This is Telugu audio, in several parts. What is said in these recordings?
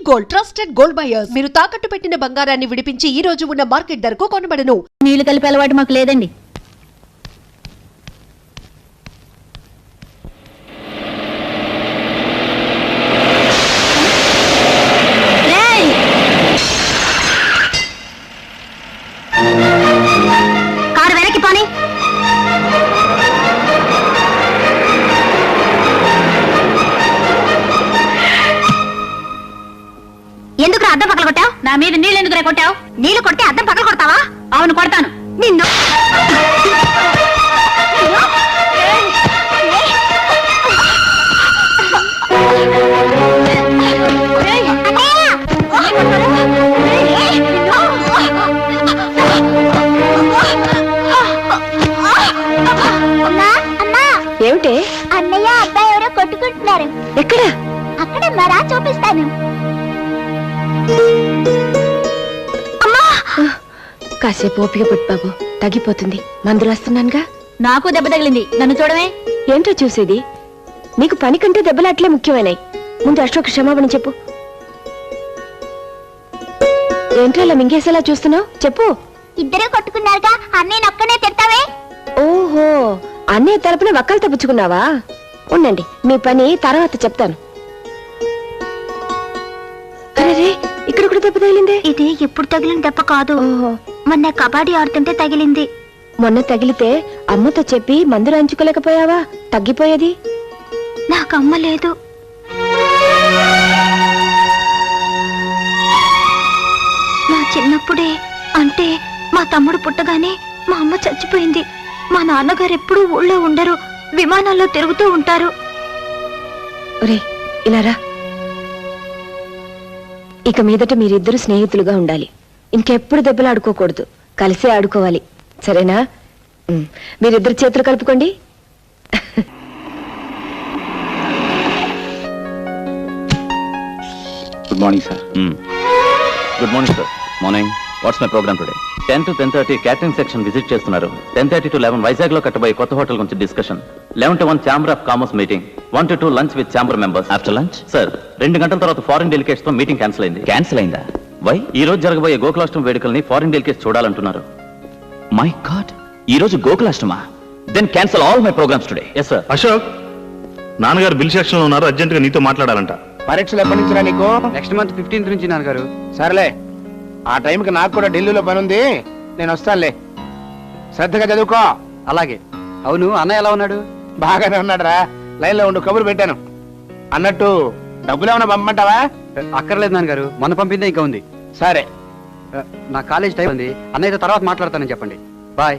Gold trusted gold buyers. మీరు తాకట్టు పెట్టిన బంగారాన్ని విడిపించి ఈ రోజు ఉన్న మార్కెట్ ధరకు కొనబడను. నీళ్లు కలిపే అలవాటు మాకు లేదండి. కారు వెనక్కి పోనీ. ఎందుకు అద్దం పక్కన కొట్టావు? నా మీద నీళ్ళు ఎందుకు కొట్టావు? నీళ్లు కొడితే అద్దం పక్కన కొడతావా? అవును కొడతాను. నిన్ను ఏమిటే? అన్నయ్య అబ్బాయి ఎవరో కొట్టుకుంటున్నారు. ఎక్కడ? అక్కడ మరా చూపిస్తాను. కాసేపు ఓపిక పుట్టు బాబు, తగ్గిపోతుంది. మందులు వస్తున్నానుగా. నాకు దెబ్బ తగిలింది, నన్ను చూడమే. ఏంటో చూసేది? నీకు పని కంటే దెబ్బలాట్లే ముఖ్యమైనాయి. ముందు అశోక్ క్షమాపణ చెప్పు. ఏంటో అలా మింగేసేలా చూస్తున్నావు? చెప్పు. ఇద్దరే కొట్టుకున్నారుగా, అన్నయ్య ఒక్కనే తిడతావే. ఓహో, అన్నయ్య తరపున వక్కలు తప్పుచుకున్నావా? ఉండండి, మీ పని తర్వాత చెప్తాను. అరే, ఇక్కడ కూడా దెబ్బ తగిలిందే. ఇది ఎప్పుడు తగిలిన దెబ్బ కాదు. ఓహో, మొన్న కబడ్డీ ఆడుతుంటే తగిలింది. మొన్న తగిలితే అమ్మతో చెప్పి మందు రాయించుకోలేకపోయావా? తగ్గిపోయేది. నాకు అమ్మ లేదు. నా చిన్నప్పుడే, అంటే మా తమ్ముడు పుట్టగానే మా అమ్మ చచ్చిపోయింది. మా నాన్నగారు ఎప్పుడూ ఊళ్ళో ఉండరు, విమానాల్లో తిరుగుతూ ఉంటారు. ఒరే, ఇలా రా. ఇక మీదట మీరిద్దరు స్నేహితులుగా ఉండాలి. ఇంకెప్పుడు దెబ్బలు ఆడుకోకూడదు, కలిసే ఆడుకోవాలి. సరేనా? మీరిద్దరు చేతులు కలుపుకోండి. Good morning sir. Good morning sir. Morning. What's my programme today? 10 to 10:30 catering section visit చేస్తున్నారు. 10:30 to 11 వైజాగ్ లో కట్టబోయే కొత్త హోటల్ గురించి discussion. 11 to 1 chamber of commerce meeting. 1 to 2 lunch with chamber members. After lunch sir 2 గంటల తర్వాత ఫారిన్ డెలికేట్స్ తో మీటింగ్ క్యాన్సిల్ అయింది. క్యాన్సిల్ అయిందా? వై? ఈ రోజు జరగబోయే గోకులాష్టమి వేడుకల్ని ఫారిన్ డెలికేట్స్ చూడాలంటున్నారు. మై గాడ్, ఈ రోజు గోకులాష్టమా? Then cancel all my programmes today. Yes sir. Ashok, నాన్నగారు బిల్ సెక్షన్ లో ఉన్నారు, అర్జెంట్ గా నీతో మాట్లాడాలంట. పరీక్షలు ఎప్పటి నుంచి రా నీకు? నెక్స్ట్ మంత్ 15th నుంచి నాన్నగారు. సరేలే, ఆ టైంకి నాకు కూడా ఢిల్లీలో పని ఉంది, నేను వస్తానులే. శ్రద్ధగా చదువుకో. అలాగే. అవును, అన్నయ్య ఎలా ఉన్నాడు? బాగానే ఉన్నాడు రా. లైన్ లో ఉండు, కబురు పెట్టాను. అన్నట్టు డబ్బులు ఏమైనా పంపమంటావా? అక్కర్లేదు నాన్నగారు, మొన్న పంపిందే ఇంకా ఉంది. సరే. నా కాలేజ్ టైం ఉంది, అన్నయ్యతో తర్వాత మాట్లాడతానని చెప్పండి. బాయ్.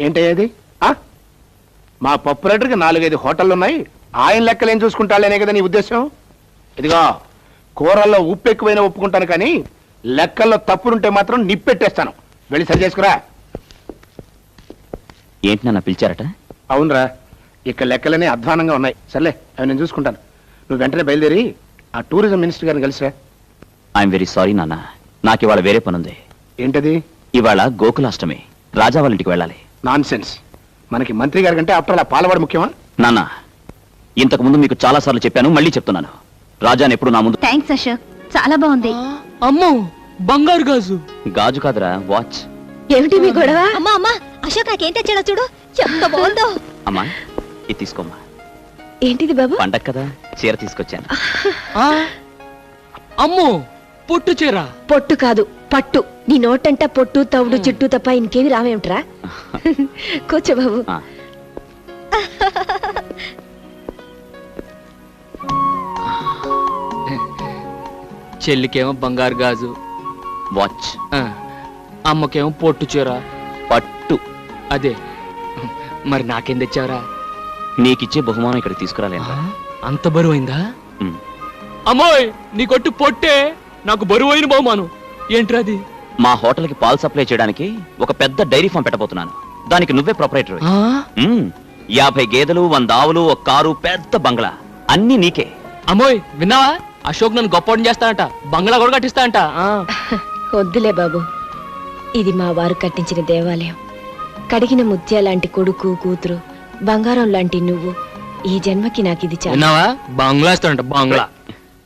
ఏంటయ్యేది? మా పప్పు రేటర్కి 4-5 హోటళ్ళు ఉన్నాయి, ఆయన లెక్కలు ఏం చూసుకుంటాలేనే కదా నీ ఉద్దేశం? ఇదిగో, కూరల్లో ఉప్పు ఎక్కువైనా ఒప్పుకుంటాను, కానీ లెక్కల్లో తప్పులుంటే మాత్రం నిప్పెట్టేస్తాను. వెళ్ళి సరి చేసుకురా. ఏంటి నాన్న పిలిచారట? అవునరా, ఇక లెక్కలనే అధ్వానంగా ఉన్నాయి. సర్లే, అవి నేను చూసుకుంటాను. నువ్వు వెంటనే బయలుదేరి ఆ టూరిజం మినిస్టర్ గారిని కలిసిరా. ఐఎమ్ వెరీ సారీ నాన్న, నాకు ఇవాళ వేరే పనుంది. ఏంటది? ఇవాళ గోకులాష్టమి, రాజా వాళ్ళ ఇంటికి వెళ్ళాలి. Non sense. మనకి మంత్రి గారి కంటే అప్పుడు అలా పాలవాడు ముఖ్యమా? నాన్న, ఇంతకు ముందు మీకు చాలా సార్లు చెప్పాను, మళ్ళీ చెప్తున్నాను. రాజాని ఎప్పుడు నా ముందు. థ్యాంక్స్ అశోక్, చాలా బాగుంది. అమ్మో, బంగారు గాజు. గాజు కాదురా, వాచ్. ఏమిటి మీ గొడవ? అమ్మా అమ్మా, అశోక్ నాకేం తెచ్చాడో చూడు, ఎంత బాగుందో. అమ్మా, ఇది తీసుకోమ్మా. ఏంటిది బాబు? పండగ కదా, చీర తీసుకొచ్చాను. అమ్మో, పొట్టు చీర. పొట్టు కాదు, పట్టు. నీ నోటంట పొట్టు, తవుడు, చుట్టూ తప్ప ఇంకేమి రావేమిట్రా? కూర్చో బాబు. చెల్లికేమో బంగారు గాజు, వాచ్. అమ్మకేమో పొట్టు చీర, పట్టు. అదే. మరి నాకేం తెచ్చావరా? నీకిచ్చే బహుమానం ఇక్కడ తీసుకురాలేను. అంత బరువైందా? అమ్మోయ్, నీ కొట్టు పొట్టే నాకు బరువైన బహుమానం. ఏంట్రది? మా హోటల్ కి పాలు సప్లై చేయడానికి ఒక పెద్ద డైరీ ఫామ్ పెట్టబోతున్నాను. దానికి నువ్వే ప్రొపరైటర్. 50 గేదెలు, 100 ఆవులు, ఒక కారు, పెద్ద బంగ్లా, అన్ని నీకే. అమ్మోయ్, విన్నావా? అశోక్ నన్ను గొప్పని చేస్తానంట, బంగ్లా కూడా కట్టిస్తానంట. వద్దులే బాబు, ఇది మా వారు కట్టించిన దేవాలయం. కడిగిన ముత్యాలాంటి కొడుకు కూతురు బంగారం లాంటి నువ్వు ఈ జన్మకి నాకు ఇది చాలు. విన్నావా? బంగ్లా ఇస్తాడంట, బంగ్లా.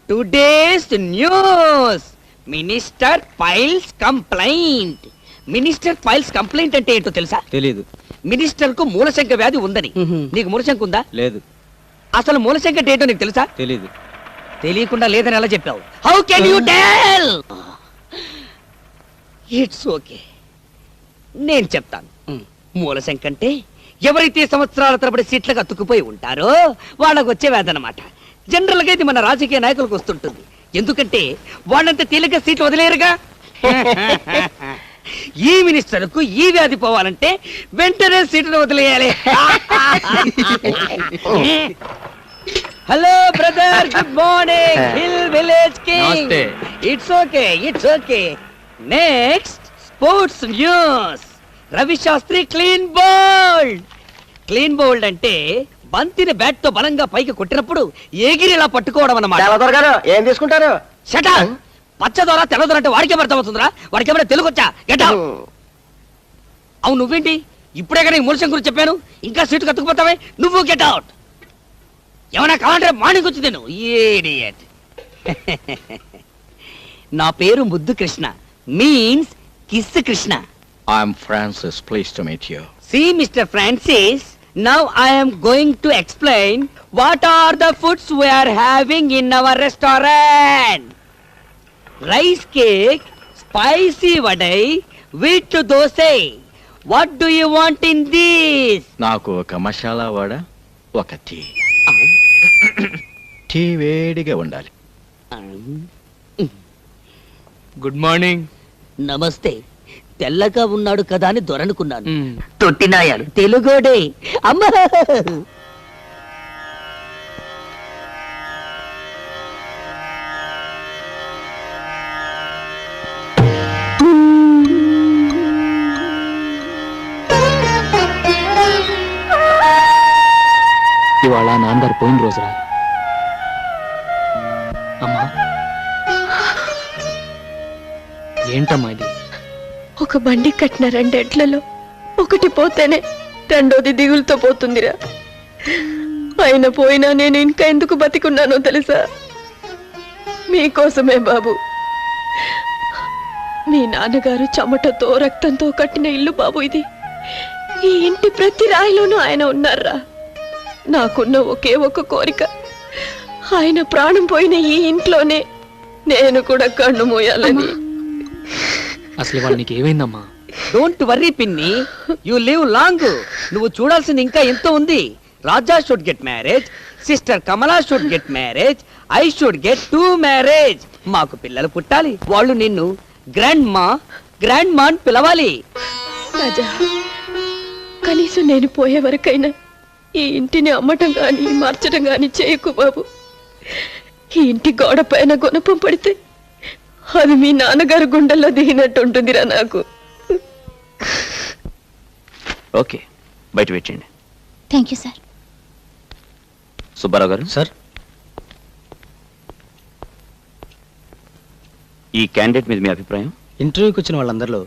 Today's news minister files complaint. Minister files complaint అంటే ఏంటో తెలుసా? తెలీదు. మినిస్టర్ కు మూలశంక వ్యాధి ఉందని. నీకు మూలశంక ఉందా? లేదు. అసలు మూలశంక అంటే ఏంటో నీకు తెలుసా? తెలీదు. తెలియకుండా లేదని ఎలా చెప్పావు? How can you tell? It's okay, నేను చెప్తాను. మూలశంక అంటే ఎవరైతే సంవత్సరాల తరబడి సీట్లకు అతుక్కుపోయి ఉంటారో వాళ్ళకు వచ్చే వ్యాధి అన్నమాట. జనరల్ గా ఇది మన రాజకీయ నాయకులకు వస్తుంటుంది. ఎందుకంటే వాళ్ళంతా తేలిక సీట్లు వదిలేరుగా. ఈ మినిస్టర్ కు ఈ వ్యాధి పోవాలంటే వెంటనే సీట్లు వదిలేయాలి. Hello brother, good morning. Hill village king. It's okay, it's okay. Next sports news. Ravi Shastri clean bowled. Clean bowled అంటే బంతిని బ్యాట్ తో బలంగా పైకి కొట్టినప్పుడు ఎగిరి ఇలా పట్టుకోవడం అన్నమాట. ఏం తీసుకుంటారు? షటా పచ్చదోర తెల్లదోర అంటే వాడికే అర్థమవుతుందిరా. వాడికి ఏమైనా తెలుగు వచ్చా? Get out. అవును, నువ్వేంటి ఇప్పుడే కానీ మూలశంకర్ గురించి చెప్పాను, ఇంకా సీటు కత్తుకుపోతావే. నువ్వు గెట్ అవుట్. ఏమన్నా కావాలంటే మార్నింగ్ వచ్చి తిను. ఇడియట్. నా పేరు ముద్దు Krishna, means kiss Krishna. I'm Francis. Pleased to meet you. See, Mr. Francis, now I am going to explain what are the foods we are having in our restaurant. Rice cake, spicy vadai, wheat dosai. What do you want in this? నాకు ఒక మసాలా వడ, ఒక టీ. టీ వేడిగా ఉండాలి. Good morning. నమస్తే. తెల్లగా ఉన్నాడు కదా అని దొరనుకున్నాను. తొట్టినాయాడు తెలుగోడే. అమ్మా, ఇవాళ నాన్నగారు పోయిన రోజురా. అమ్మా, ఏంటమ్మా ఇది? ఒక బండి కట్టిన 2 ఎడ్లలో ఒకటి పోతేనే రెండోది దిగులతో పోతుందిరా. ఆయన పోయినా నేను ఇంకా ఎందుకు బతికున్నానో తెలుసా? మీకోసమే బాబు. మీ నాన్నగారు చెమటతో రక్తంతో కట్టిన ఇల్లు బాబు ఇది. ఈ ఇంటి ప్రతి రాయిలోనూ ఆయన ఉన్నారా. నాకున్న ఒకే ఒక కోరిక, ఆయన ప్రాణం పోయిన ఈ ఇంట్లోనే నేను కూడా కన్ను మూయాలని. అసలు ఇవాళ నీకు ఏమైందమ్మా? డోంట్ వర్రీ పిన్ని, యు లివ్ లాంగ్. నువ్వు చూడాల్సింది ఇంకా ఎంతో ఉంది. Raja should get marriage, sister Kamala should get marriage, I should get 2 marriage. మాకు పిల్లలు పుట్టాలి. వాళ్ళు నిన్ను గ్రాండ్ మా అని పిలవాలి. రాజా, కనీసం నేను పోయే వరకైనా ఈ ఇంటిని అమ్మటం గాని మార్చడం గాని చేయకు బాబు. ఈ ఇంటి గోడ పైన గుణపం పడితే అది మీ నాన్నగారు గుండెల్లో దిగినట్టు ఉంటుందిరా నాకు. ఓకే, బయట వెయిట్ చేయండి. Thank you sir. సుబ్బారావు గారు. సార్. ఈ క్యాండిడేట్ మీద మీ అభిప్రాయం? ఇంటర్వ్యూకి వచ్చిన వాళ్ళందరిలో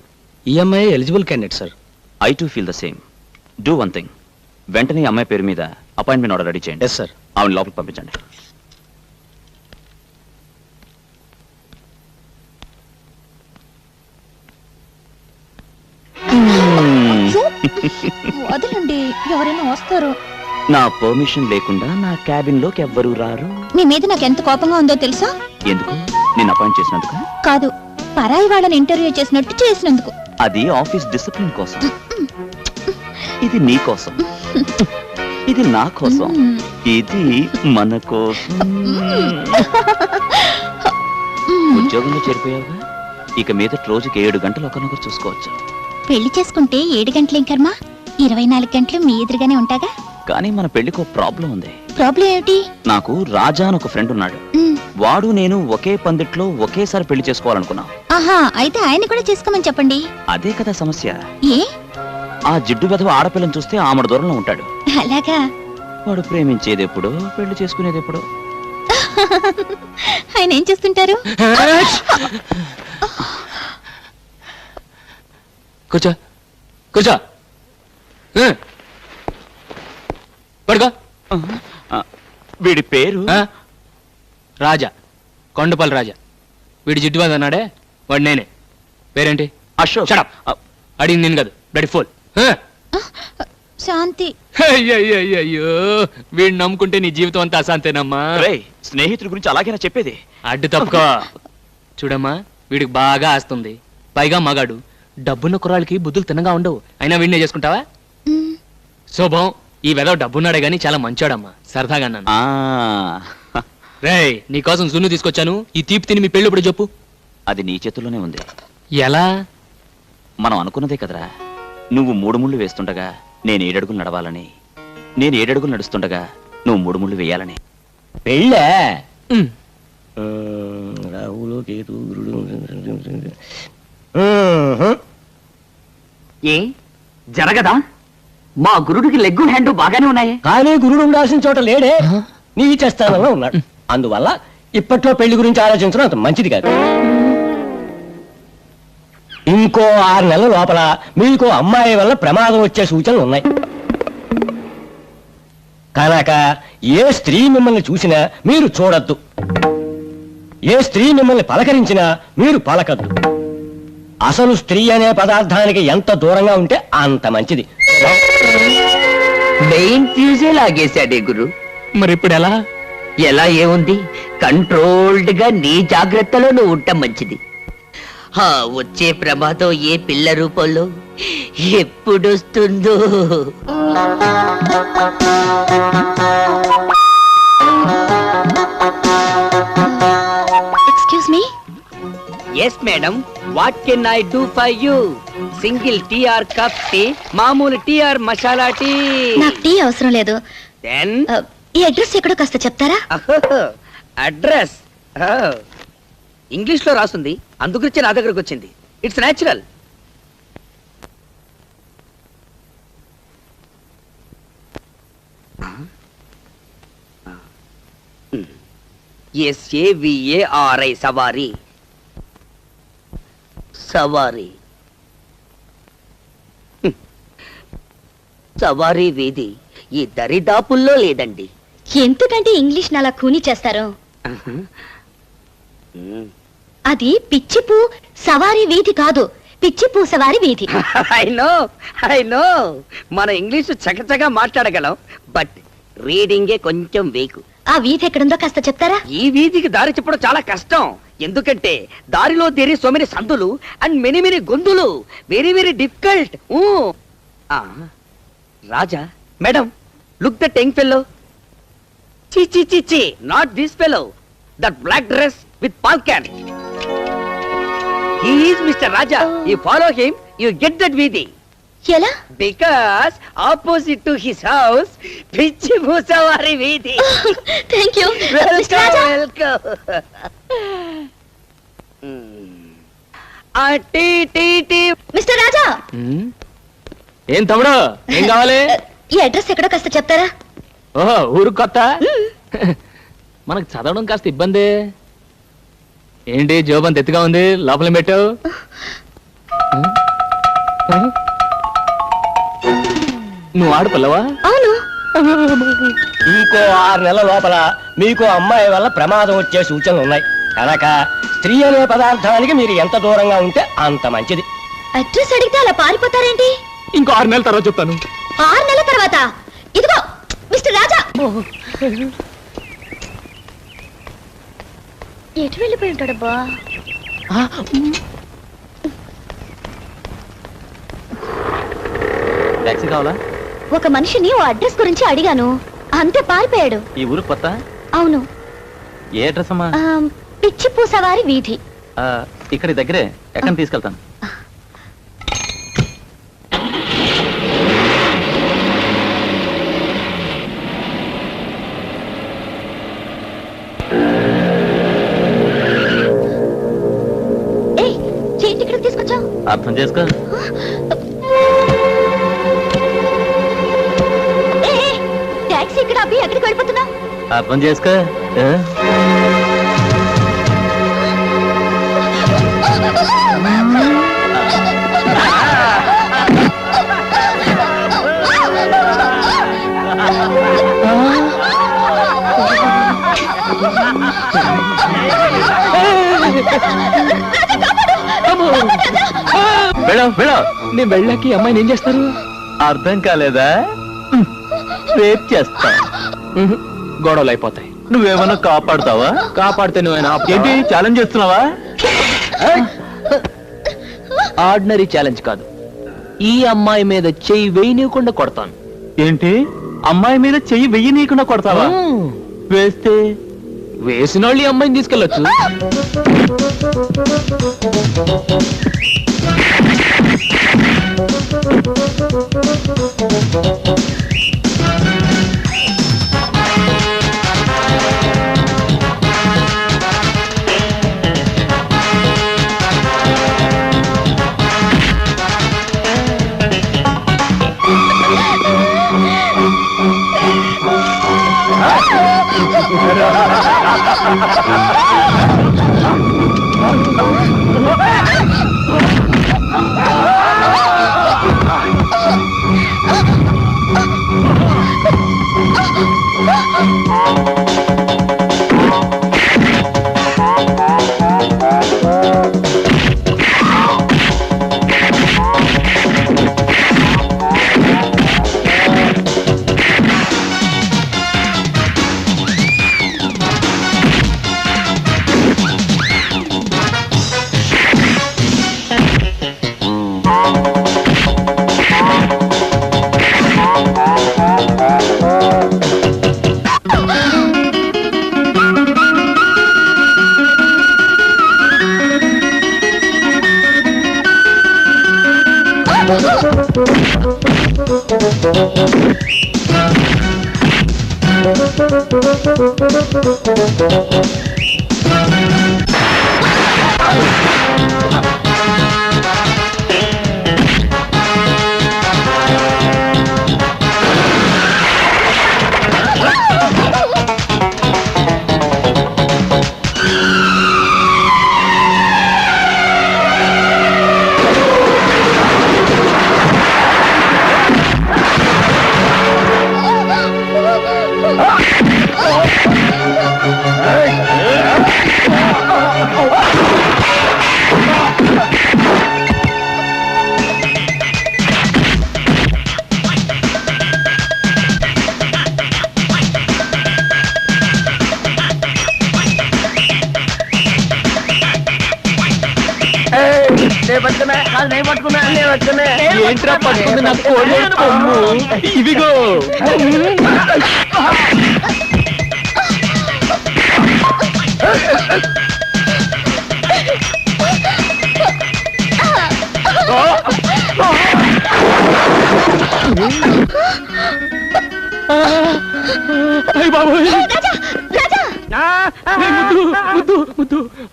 ఈఎంఐ eligible candidate sir. I too feel the same. Do one thing, వెంటనే ఈ అమ్మాయి పేరు మీద అపాయింట్మెంట్ ఆర్డర్ రెడీ చేయండి. Yes sir. ఆవిడ లోపలికి పంపించండి. వదలండి, ఎవరైనా వస్తారు. నా పర్మిషన్ లేకుండా నా క్యాబిన్ లోకి ఎవ్వరూ రారు. మీ మీద నాకు ఎంత కోపంగా ఉందో తెలుసా? ఎందుకు? నేను అపాయింట్ చేసినందుకు కాదు, పరాయి వాళ్ళని ఇంటర్వ్యూ చేసినట్టు చేసినందుకు. అది ఆఫీస్ డిసిప్లిన్ కోసం. ఇది నీ కోసం, ఇది నా కోసం, ఇది మన కోసం. ఉద్యోగంలో చేరిపోయావుగా, ఇక మీద రోజుకి 7 గంటలు ఒకరినొకరు చూసుకోవచ్చు. పెళ్లి చేసుకుంటే 7 గంటలేం కర్మ, 24 గంటలు మీ ఎదురుగానే ఉంటాగా. కానీ మన పెళ్లికి ఒక ప్రాబ్లం ఉంది. ప్రాబ్లం ఏమిటి? నాకు రాజా అని ఒక ఫ్రెండ్ ఉన్నాడు. వాడు నేను ఒకే పందిట్లో ఒకేసారి పెళ్లి చేసుకోవాలనుకున్నాం. ఆహా, అయితే ఆయన కూడా చేసుకోమని చెప్పండి. అదే కదా సమస్య. ఏ? ఆ జిడ్డు వెధవ ఆడపిల్లని చూస్తే ఆమెడ దూరంలో ఉంటాడు. అలాగా? వాడు ప్రేమించేది ఎప్పుడు, పెళ్లి చేసుకునేది ఎప్పుడు? ఆయన ఏం చేస్తుంటారు? కూర్చో కూర్చో. పడుకో. వీడి పేరు రాజా, కొండపల్లి రాజా. వీడి జిడ్డు మీద అన్నాడే వాడు నేనే. పేరేంటి? అశోక్. అడిగింది నేను కాదు, బ్లడ్ ఫుల్. శాంతి. అయ్యో, వీడిని నమ్ముకుంటే నీ జీవితం అంతా అశాంతేనమ్మా. స్నేహితుడి గురించి అలాగైనా చెప్పేది. అడ్డు తప్పుకో. చూడమ్మా, వీడికి బాగా ఆస్తుంది, పైగా మగాడు. డబ్బున్న కుర్రాళ్ళకి బుద్ధులు తిన్నగా ఉండవు. అయినా వీడినే చేసుకుంటావా? శుభం. ఈ వెదవ డబ్బున్నాడే గాని చాలా మంచాడమ్మా. సరదాగా అన్నాను. రేయ్, నీకోసం జున్ను తీసుకొచ్చాను. ఈ తీపి తిని మీ పెళ్ళి ఇప్పుడు చెప్పు. అది నీ చేతుల్లోనే ఉంది. ఎలా? మనం అనుకున్నదే కదరా. నువ్వు 3 ముళ్ళు వేస్తుండగా నేను 7 అడుగులు నడవాలని, నేను 7 అడుగులు నడుస్తుండగా నువ్వు 3 ముళ్ళు వేయాలని. పెళ్ళే రాహులు కేతు గురుడు. ఏ జరగదా? మా గురుడికి లెగ్గు హ్యాండ్ బాగానే ఉన్నాయి. కానీ గురుడు ఉండాల్సిన చోట లేడే, నీచ స్థానంలో ఉన్నాడు. అందువల్ల ఇప్పట్లో పెళ్లి గురించి ఆలోచించడం అంత మంచిది కాదు. ఇంకో 6 నెలల లోపల మీకు అమ్మాయి వల్ల ప్రమాదం వచ్చే సూచనలు ఉన్నాయి కనుక ఏ స్త్రీ మిమ్మల్ని చూసినా మీరు చూడొద్దు, ఏ స్త్రీ మిమ్మల్ని పలకరించినా మీరు పలకద్దు. అసలు స్త్రీ అనే పదార్థానికి ఎంత దూరంగా ఉంటే అంత మంచిది. మెయిన్ ఫ్యూజే లాగేశాడే గురు. మరి ఇప్పుడు ఎలా? ఎలా ఏముంది, కంట్రోల్డ్ గా నీ జాగ్రత్తలో నువ్వు ఉండటం మంచిది. వచ్చే ప్రమాదం ఏ పిల్ల రూపంలో ఎప్పుడొస్తుందో. Excuse me. Yes madam, what can I do for you? Single tea or cup tea, మామూలు టీ ఆర్ మసాలా టీ? నాకు టీ అవసరం లేదు. దెన్ ఈ అడ్రస్ ఎక్కడో కాస్త చెప్తారా? అడ్రస్ ఇంగ్లీష్ లో రాస్తుంది, అందుగురించి నా దగ్గరకు వచ్చింది. It's natural. SAVARI సవారీ. సవారీ సవారీ వీధి ఈ దరిదాపుల్లో లేదండి. ఎందుకంటే ఇంగ్లీష్ అలా కూని చేస్తారు? అది పిచ్చిపూ సవారీ వీధి కాదు, పిచ్చిపూ సవారీ వీధి. ఐ నో మన ఇంగ్లీషు చకచగా మాట్లాడగలం, బట్ రీడింగే కొంచెం వీకు. ఆ వీధి ఎక్కడుందో కాస్త చెప్తారా? ఈ వీధికి దారి చెప్పడం చాలా కష్టం, ఎందుకంటే దారిలో దేరి సో మెనీ సందులు అండ్ మెనీ మెనీ గొంతులు. Very very difficult. Raja madam, look the young fellow. చి not this fellow, that black dress with పాల్కాన్. He is Mr. Raja. You follow him, you get that Vidi. ఎలా? Because opposite to his house, Pichi Musavari Vidi. Thank you. Welcome, welcome. Tea. Mister Raja. ఏం తమ్ముడు, ఏం కావాలి? ఈ అడ్రస్ ఎక్కడో కాస్త చెప్తారా? ఓహో, ఊరు కొత్త. మనకు చదవడం కాస్త ఇబ్బంది. ఏంటి జోబంత ఎత్తుగా ఉంది, లోపల పెట్టావు? నువ్వు ఆడపిల్లవా? అవును. ఇంకో 6 నెలల లోపల మీకు అమ్మాయి వల్ల ప్రమాదం వచ్చే సూచనలు ఉన్నాయి కనుక స్త్రీ అనే పదార్థానికి మీరు ఎంత దూరంగా ఉంటే అంత మంచిది. అడ్రస్ అడిగితే అలా పారిపోతారేంటి? ఇంకో 6 నెలల తర్వాత చెప్తాను. 6 నెలల తర్వాత? ఇదిగో మిస్టర్ రాజా. ఎటు వెళ్ళిపోయి ఉంటాడబ్బా? టాక్సీ కావాలా? ఒక మనిషిని ఓ అడ్రస్ గురించి అడిగాను, అంతే పారిపోయాడు. ఈ ఊరు కొత్త? అవును. ఏ అడ్రస్ అమ్మా? పిచ్చిపూ సవారీ వీధి. ఇక్కడి దగ్గరే, ఎక్కడ తీసుకెళ్తాను. తీసుకొచ్చావు అర్థం చేసుకో. టాక్సీ ఇక్కడ అబ్బి ఎక్కడికి వెళ్ళిపోతున్నావు? అర్థం చేసుకో. నేను వెళ్ళాక ఈ అమ్మాయిని ఏం చేస్తారు? అర్థం కాలేదా? రేప్ చేస్తా. గొడవలు అయిపోతాయి. నువ్వేమన్నా కాపాడుతావా? కాపాడితే నువ్వేనా? ఏంటి ఛాలెంజ్ చేస్తున్నావా? ఆర్డినరీ ఛాలెంజ్ కాదు, ఈ అమ్మాయి మీద చెయ్యి వేయనీయకుండా కొడతాను. ఏంటి అమ్మాయి మీద చెయ్యి వెయ్యనీయకుండా కొడతావా? వేస్తే వేసిన వాళ్ళు ఈ అమ్మాయిని తీసుకెళ్ళొచ్చు. ఏంట్రా పట్టుకుంది నా కోడి కొమ్ము? ఇదిగో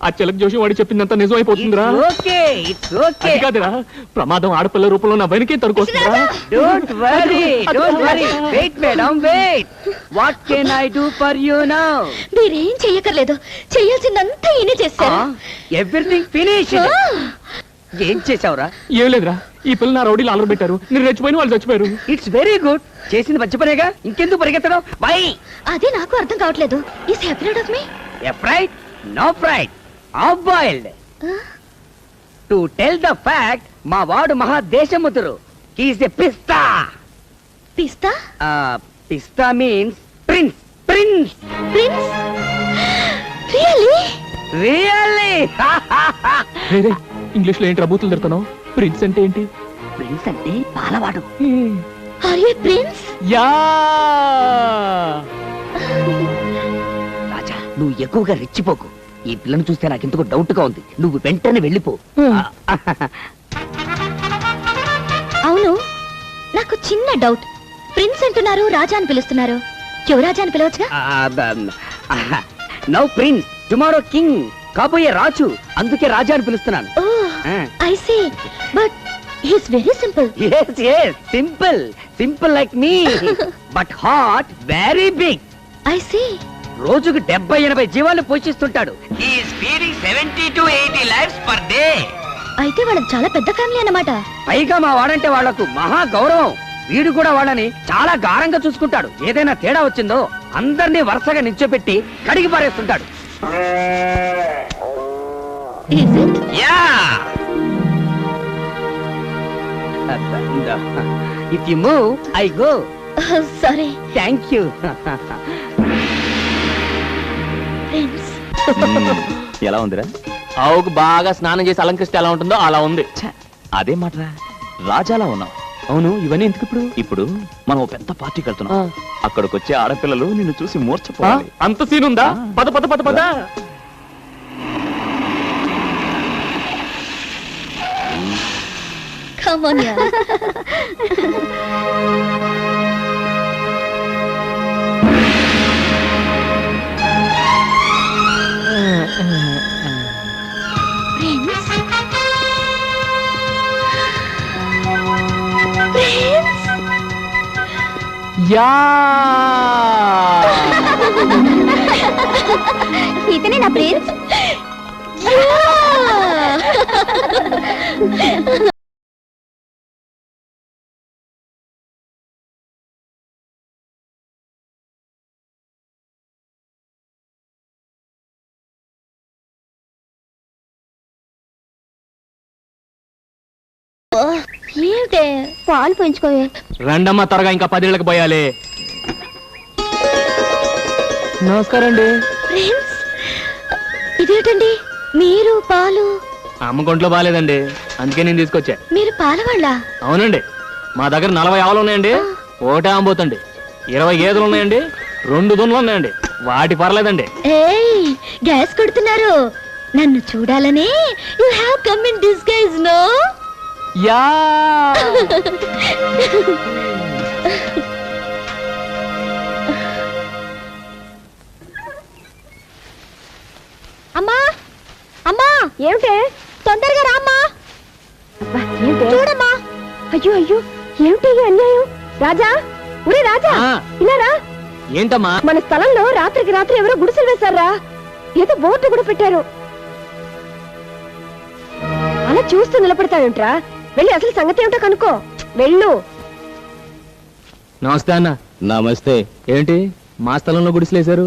ఆ చిలక జోషి వాడి చెప్పిందంతా నిజమైపోతుందిరా. అది కాదురా, ప్రమాదం ఆడపిల్ల రూపంలో నా వెనకే తరుకొస్తుందిరా. Don't worry, don't worry. Wait, madam, wait. What can I do for you now? మీరేం చెయ్యకర్లేదు, చెయ్యాల్సిందంతా ఈయనే చేశారు. Everything finished. ఏం చేసావురా? ఏం లేదురా, ఈ పిల్ల నా రౌడీలు అలర పెట్టారు, నేను రెచ్చిపోయిన వాళ్ళు చచ్చిపోయారు. It's very good. చేసింది మంచి పనేగా, ఇంకెందుకు పరిగెత్తడం? వై? అదే నాకు అర్థం కావట్లేదు. Is happy of me? Afraid? No fright. Half boiled. To tell the fact, మా వాడు మహా దేశముతురు. He is a pista. పిస్తా? Pista means prince. Prince. Prince? Really? Really? English లో ఏంటి బూతులు తిడతాను? ప్రిన్స్ అంటే ఏంటి? ప్రిన్స్ అంటే పాలవాడు. Are you prince? Yeah. Raja, నువ్వు ఎక్కువగా రెచ్చిపోకు. ఈ పిల్లను చూస్తే నాకెందుకు డౌట్ గా ఉంది. నువ్వు వెంటనే వెళ్ళిపో. అవును, నాకు చిన్న డౌట్. ప్రిన్స్ అంటున్నారు, రాజా అని పిలుస్తున్నారు. యువరాజా అని పిలవచ్చుగా? Now prince, tomorrow king. కాబోయే రాజు, అందుకే రాజా అని పిలుస్తున్నాను. I see, but he's very simple. yes yes simple simple like me but heart very big. I see. రోజుకు 70-80 జీవాలను పోషిస్తుంటాడు. he is feeding 70 to 80 lives per day. అయితే వాళ్ళకి చాలా పెద్ద ఫ్యామిలీ అన్నమాట. పైగా మా వాడంటే వాళ్లకు మహా గౌరవం. వీడు కూడా వాళ్ళని చాలా గారంగా చూసుకుంటాడు. ఏదైనా తేడా వచ్చిందో అందరినీ వరుసగా నిల్చోపెట్టి కడిగి పారేస్తుంటాడు. Is it? Yeah. If you move, I go. Sorry Thank you. Friends. ఎలా ఉందిరా? ఆవుకు బాగా స్నానం చేసి అలంకరిస్తే ఎలా ఉంటుందో అలా ఉంది. అదే మాటరా, రాజాలా ఉన్నావు. అవును, ఇవన్నీ ఎందుకు ఇప్పుడు? ఇప్పుడు మనం ఓ పెద్ద పార్టీకి వెళ్తున్నాం. అక్కడికి వచ్చే ఆడపిల్లలు నిన్ను చూసి మూర్చపోవాలి. అంత సీన్ ఉందా? పద పద పద పద. Come on, yeah. యా ఇతనే నా ప్రిన్స్. ఏంటే పాలు పెంచుకోవే. రండమ్మా త్వరగా, ఇంకా 10 ఏళ్ళకి పోయాలి. నమస్కారం అండి. ఫ్రెండ్స్, ఇదేంటండి మీరు పాలు? అమ్మ కొంట్లో బాగాలేదండి, అందుకే నేను తీసుకొచ్చా. మీరు పాలవాళ్ళ? అవునండి, మా దగ్గర 40 ఆవులు ఉన్నాయండి, ఒకటే అమ్మబోతండి. 20 గేదెలు ఉన్నాయండి, 2 దున్నులు ఉన్నాయండి, వాటి పర్లేదండి. ఏయ్, గ్యాస్ కొడుతున్నారు. నన్ను చూడాలని you have come in disguise, no? Yeah. అమ్మా అమ్మా, ఏమిటే? తొందరగా రామ్మా. చూడమ్మా. అయ్యో అయ్యో, ఏమిటి ఈ అన్యాయం? రాజా, ఒరే రాజా, ఇలా రా. ఏంటమ్మా? మన స్థలంలో రాత్రికి రాత్రి ఎవరో గుడిసెలు వేశారా? ఏదో బోర్డు కూడా పెట్టారు. అలా చూస్తూ నిలబడతావేంట్రా? వెళ్ళి అసలు సంగతి ఏమిటో కనుక్కో. వెళ్ళు. నమస్తే అన్న. నమస్తే. ఏంటి మా స్థలంలో గుడిసెలేశారు?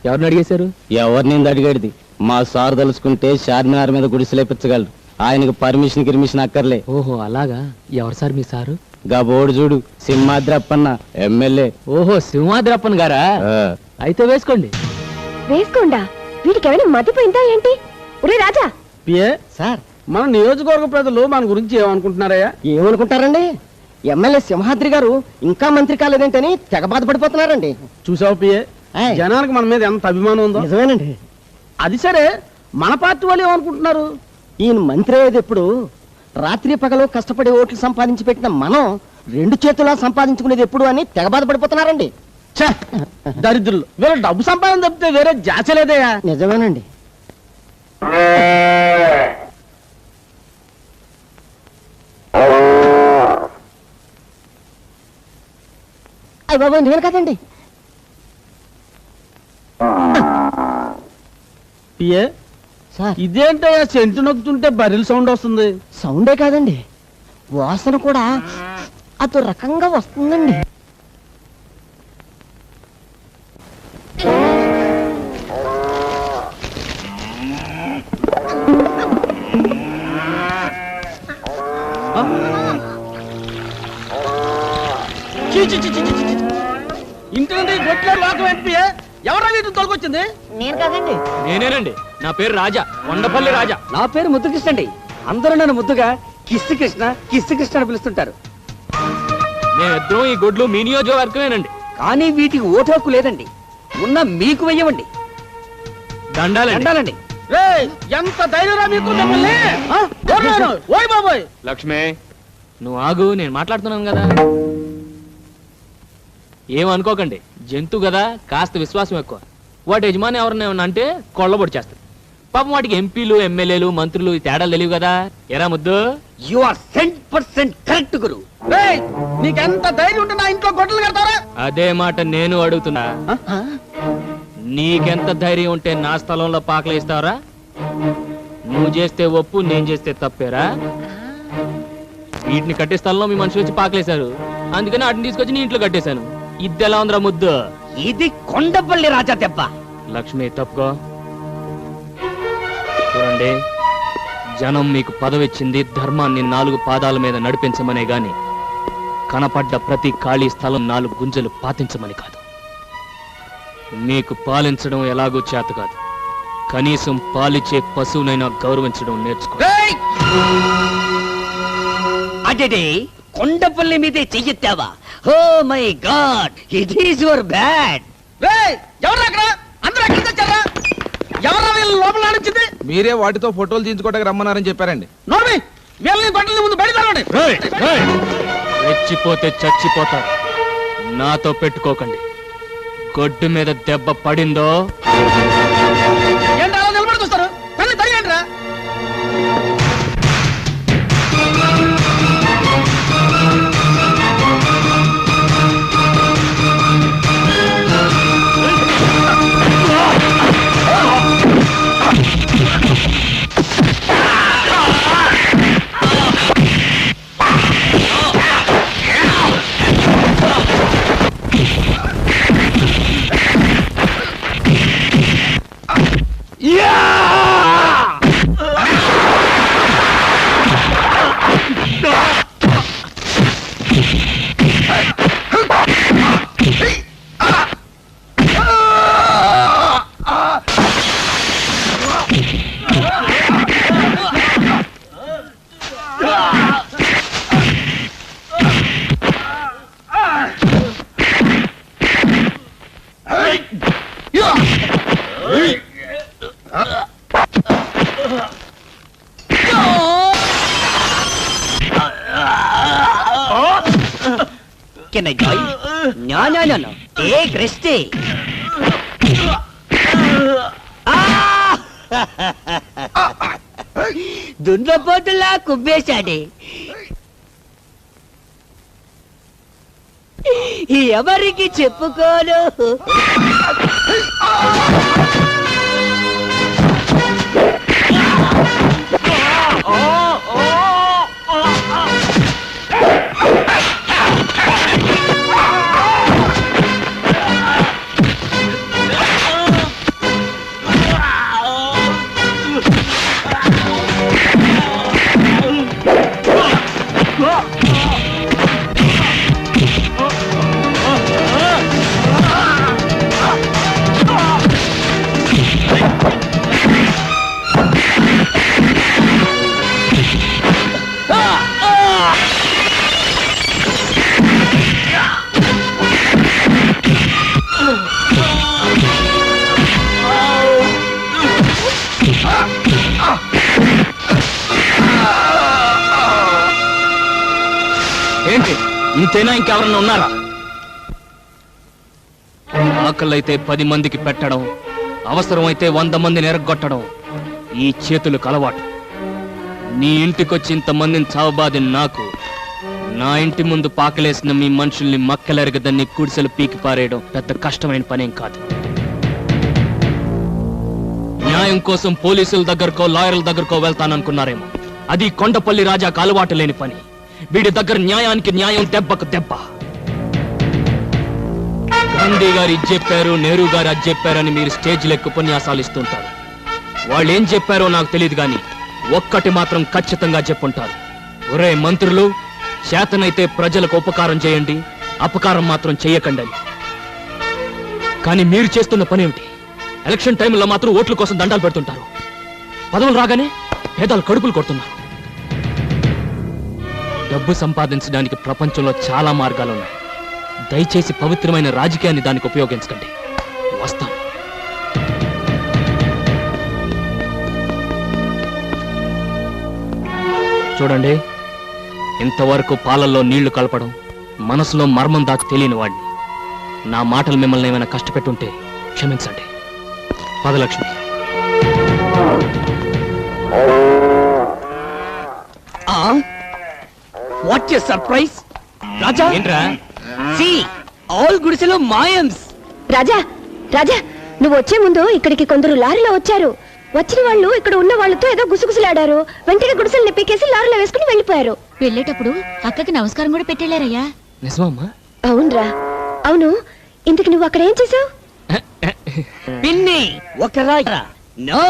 ఎవరిని అడిగేశారు? ఎవరిని అడిగేది? మా సార్ తలుచుకుంటే చార్మినార్ మీద గుడిసెలేపించగలరు. ఆయనకు పర్మిషన్ అక్కర్లే. ఓహో అలాగా. ఎవరు సార్ మీ సారు? గా బోర్డు చూడు, సింహాద్రప్పన్న ఎమ్మెల్యే. ఓహో, సింహాద్రప్పన్ గారా? అయితే వేసుకోండి. వేసుకోండా? వీటికి ఏమైనా మతిపోయిందా ఏంటి? ఒరే రాజా. సార్, మన నియోజకవర్గ ప్రజలు మన గురించి ఏమనుకుంటున్నారయ్యా? ఏమనుకుంటారండి? ఎమ్మెల్యే సింహాద్రి గారు ఇంకా మంత్రి కాలేదేంటని తెగ బాధపడిపోతున్నారండి. చూసావు పిఏ, జనానికి మన మీద ఎంత అభిమానం ఉందో. నిజమేనండి. అది సరే, మన పార్టీ వాళ్ళు ఏమనుకుంటున్నారు? ఈయన మంత్రి అయ్యేది ఎప్పుడు? రాత్రి పగలు కష్టపడి ఓట్లు సంపాదించి పెట్టిన మనం 2 చేతులా సంపాదించుకునేది ఎప్పుడు అని తెగ బాధపడిపోతున్నారండి. దరిద్రులు, వీళ్ళ డబ్బు సంపాదన తప్పితే వేరే జాచలేదయ్యా. నిజమేనండి. అయ్య బాబా, నేను కదండి. పిఏ సార్, ఇదేంటయ్యా సెంటు నొక్కుతుంటే బరిల్ సౌండ్ వస్తుంది? సౌండే కాదండి, వాసన కూడా అదో రకంగా వస్తుందండి. ఇంటి నుండి గొట్లో లోకం ఏంటి? ఎవరా వీటిని తొలగొచ్చింది? నేను కాదండి. నేనేనండి. నా పేరు రాజా, కొండపల్లి రాజా. నా పేరు ముద్దుకృష్ణ అండి. అందరూ నన్ను ముద్దుగా కిస్సు కృష్ణ అని పిలుస్తుంటారు. మేమిద్దరం ఈ గొడ్లు మీ నియోజకవర్గమేనండి. కానీ వీటికి ఓటు హక్కు లేదండి. ఉన్న మీకు వెయ్యవండి. దండాలండి. ఎంత ధైర్యరా మీకు? ఓయ్ బాబోయ్. లక్ష్మి, నువ్వు ఆగు, నేను మాట్లాడుతున్నాను కదా. ఏమనుకోకండి, జంతు కదా, కాస్త విశ్వాసం ఎక్కువ. వాటి యజమాని ఎవరన్నా ఏమన్నా అంటే కొళ్ళబొడి చేస్తారు. పాపం వాటికి ఎంపీలు, ఎమ్మెల్యేలు, మంత్రులు ఈ తేడాలు తెలియవు కదా. ఎరా ముద్దు? యు ఆర్ 100% కరెక్ట్ గురు. నీకెంత ధైర్యం ఉంటే నా ఇంట్లో గొడ్డలు కడతారా? అదే మాట నేను అడుగుతున్నా. నీకెంత ధైర్యం ఉంటే నా స్థలంలో పాకలేస్తావరా? నువ్వు చేస్తే ఒప్పు, నేను చేస్తే తప్పేరా? వీటిని కట్టే స్థలంలో మీ మనుషులు వచ్చి పాకలేశారు, అందుకని వాటిని తీసుకొచ్చి నీ ఇంట్లో కట్టేశాను. ఇది ఎలా ఉందిరా ముద్దు? ఇది కొండపల్లి రాజా దెబ్బ. లక్ష్మి తప్పుకో. చూడండి, జనం మీకు పదవిచ్చింది ధర్మాన్ని 4 పాదాల మీద నడిపించమనే గాని కనపడ్డ ప్రతి ఖాళీ స్థలం 4 గుంజలు పాతించమని కాదు. మీకు పాలించడం ఎలాగూ చేత కాదు, కనీసం పాలిచ్చే పశువునైనా గౌరవించడం నేర్చుకో. అదే కొండపల్లి మీదే చెయ్యెత్తావా? Oh my God, it is your bad. మీరే వాటితో ఫోటోలు తీయించుకోవడానికి రమ్మన్నారని చెప్పారండి. రెచ్చిపోతే చచ్చిపోతారు. నాతో పెట్టుకోకండి. గొడ్డు మీద దెబ్బ పడిందో Can I join? No. Take rest. దున్నపోతులా కుబ్బేశాడే. ఎవరికి చెప్పుకోను. ఏంటి ఇంతేనా? ఇంకెవరన్నా ఉన్నారా? ఆకలైతే 10 మందికి పెట్టడం, అవసరమైతే 100 మందిని ఎరగొట్టడం ఈ చేతులకు అలవాటు. నీ ఇంటికొచ్చి ఇంతమందిని చావబాది నాకు, నా ఇంటి ముందు పాకలేసిన మీ మనుషుల్ని మక్కలెరగదని కుడిసెలు పీకి పారేయడం పెద్ద కష్టమైన పనేం కాదు. న్యాయం కోసం పోలీసుల దగ్గరకో లాయర్ల దగ్గరకో వెళ్తాననుకున్నారేమో. అది కొండపల్లి రాజాకు అలవాటు లేని పని. వీడి దగ్గర న్యాయానికి న్యాయం, దెబ్బకు దెబ్బ. గాంధీ గారు ఇది చెప్పారు, నెహ్రూ గారు అది చెప్పారని మీరు స్టేజ్లో ఉపన్యాసాలు ఇస్తుంటారు. వాళ్ళు ఏం చెప్పారో నాకు తెలియదు కానీ ఒక్కటి మాత్రం ఖచ్చితంగా చెప్పుంటారు. ఒరే మంత్రులు, చేతనైతే ప్రజలకు ఉపకారం చేయండి, అపకారం మాత్రం చెయ్యకండి అని. కానీ మీరు చేస్తున్న పని ఏమిటి? ఎలక్షన్ టైంలో మాత్రం ఓట్ల కోసం దండాలు పెడుతుంటారు. పదవులు రాగానే పేదలు కడుపులు కొడుతున్నారు. డబ్బు సంపాదించడానికి ప్రపంచంలో చాలా మార్గాలున్నాయి. దయచేసి పవిత్రమైన రాజకీయాన్ని దానికి ఉపయోగించకండి. వస్తాం. చూడండి, ఇంతవరకు పాలల్లో నీళ్లు కలపడం, మనసులో మర్మం దాచి తెలియని వాడిని. నా మాటలు మిమ్మల్ని ఏమైనా కష్టపెట్టుంటే క్షమించండి. పదలక్ష్మి. What a surprise. రాజా ఏంట్రా? సి ఆల్ గుడిసెలో మాయమ్స్. రాజా రాజా, నువ్వు వచ్చే ముందు ఇక్కడికి కొందరు లారీలో వచ్చారు. వచ్చిన వాళ్ళు ఇక్కడ ఉన్న వాళ్ళతో ఏదో గుసగుసలాడారు. వెంటనే గుడిసెల్ని పీకేసి లారీలో వేసుకుని వెళ్ళిపోయారు. వెళ్ళేటప్పుడు అక్కకి నమస్కారం కూడా పెట్టేళ్ళారయ్యా. నిజమమ్మా? అవునరా. అవును, ఇంతకు నువ్వు అక్కడ ఏం చేసావు? పిన్ని, ఒక రాజా, నో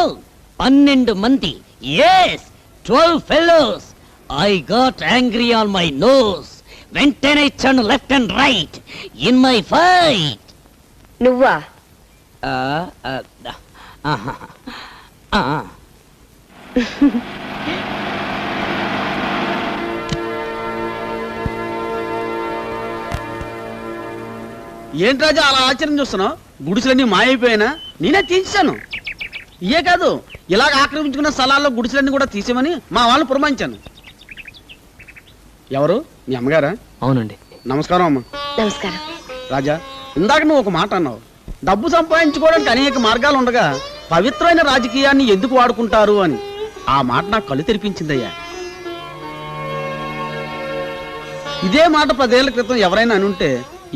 12 మంది, yes 12 fellows. I got angry on my nose. వెంటనే ఇచ్చాను left and right in my fight. నువ్వా? ఏంటి రాజా అలా ఆశ్చర్యం చూస్తున్నావు? గుడిసెలన్నీ మాయైపోయినా నేనే తీసేశాను. ఇయే కాదు, ఇలాగ ఆక్రమించుకున్న స్థలాల్లో గుడిసెలన్నీ కూడా తీసేమని మా వాళ్ళు పురమాయించాను. ఎవరు? మీ అమ్మగారా? అవునండి. నమస్కారం అమ్మ. నమస్కారం. రాజా, ఇందాక నువ్వు ఒక మాట అన్నావు, డబ్బు సంపాదించుకోవడానికి అనేక మార్గాలు ఉండగా పవిత్రమైన రాజకీయాన్ని ఎందుకు వాడుకుంటారు అని. ఆ మాట నాకు కళ్ళు తెరిపించిందయ్యా. ఇదే మాట 10 ఏళ్ల క్రితం ఎవరైనా అనుంటే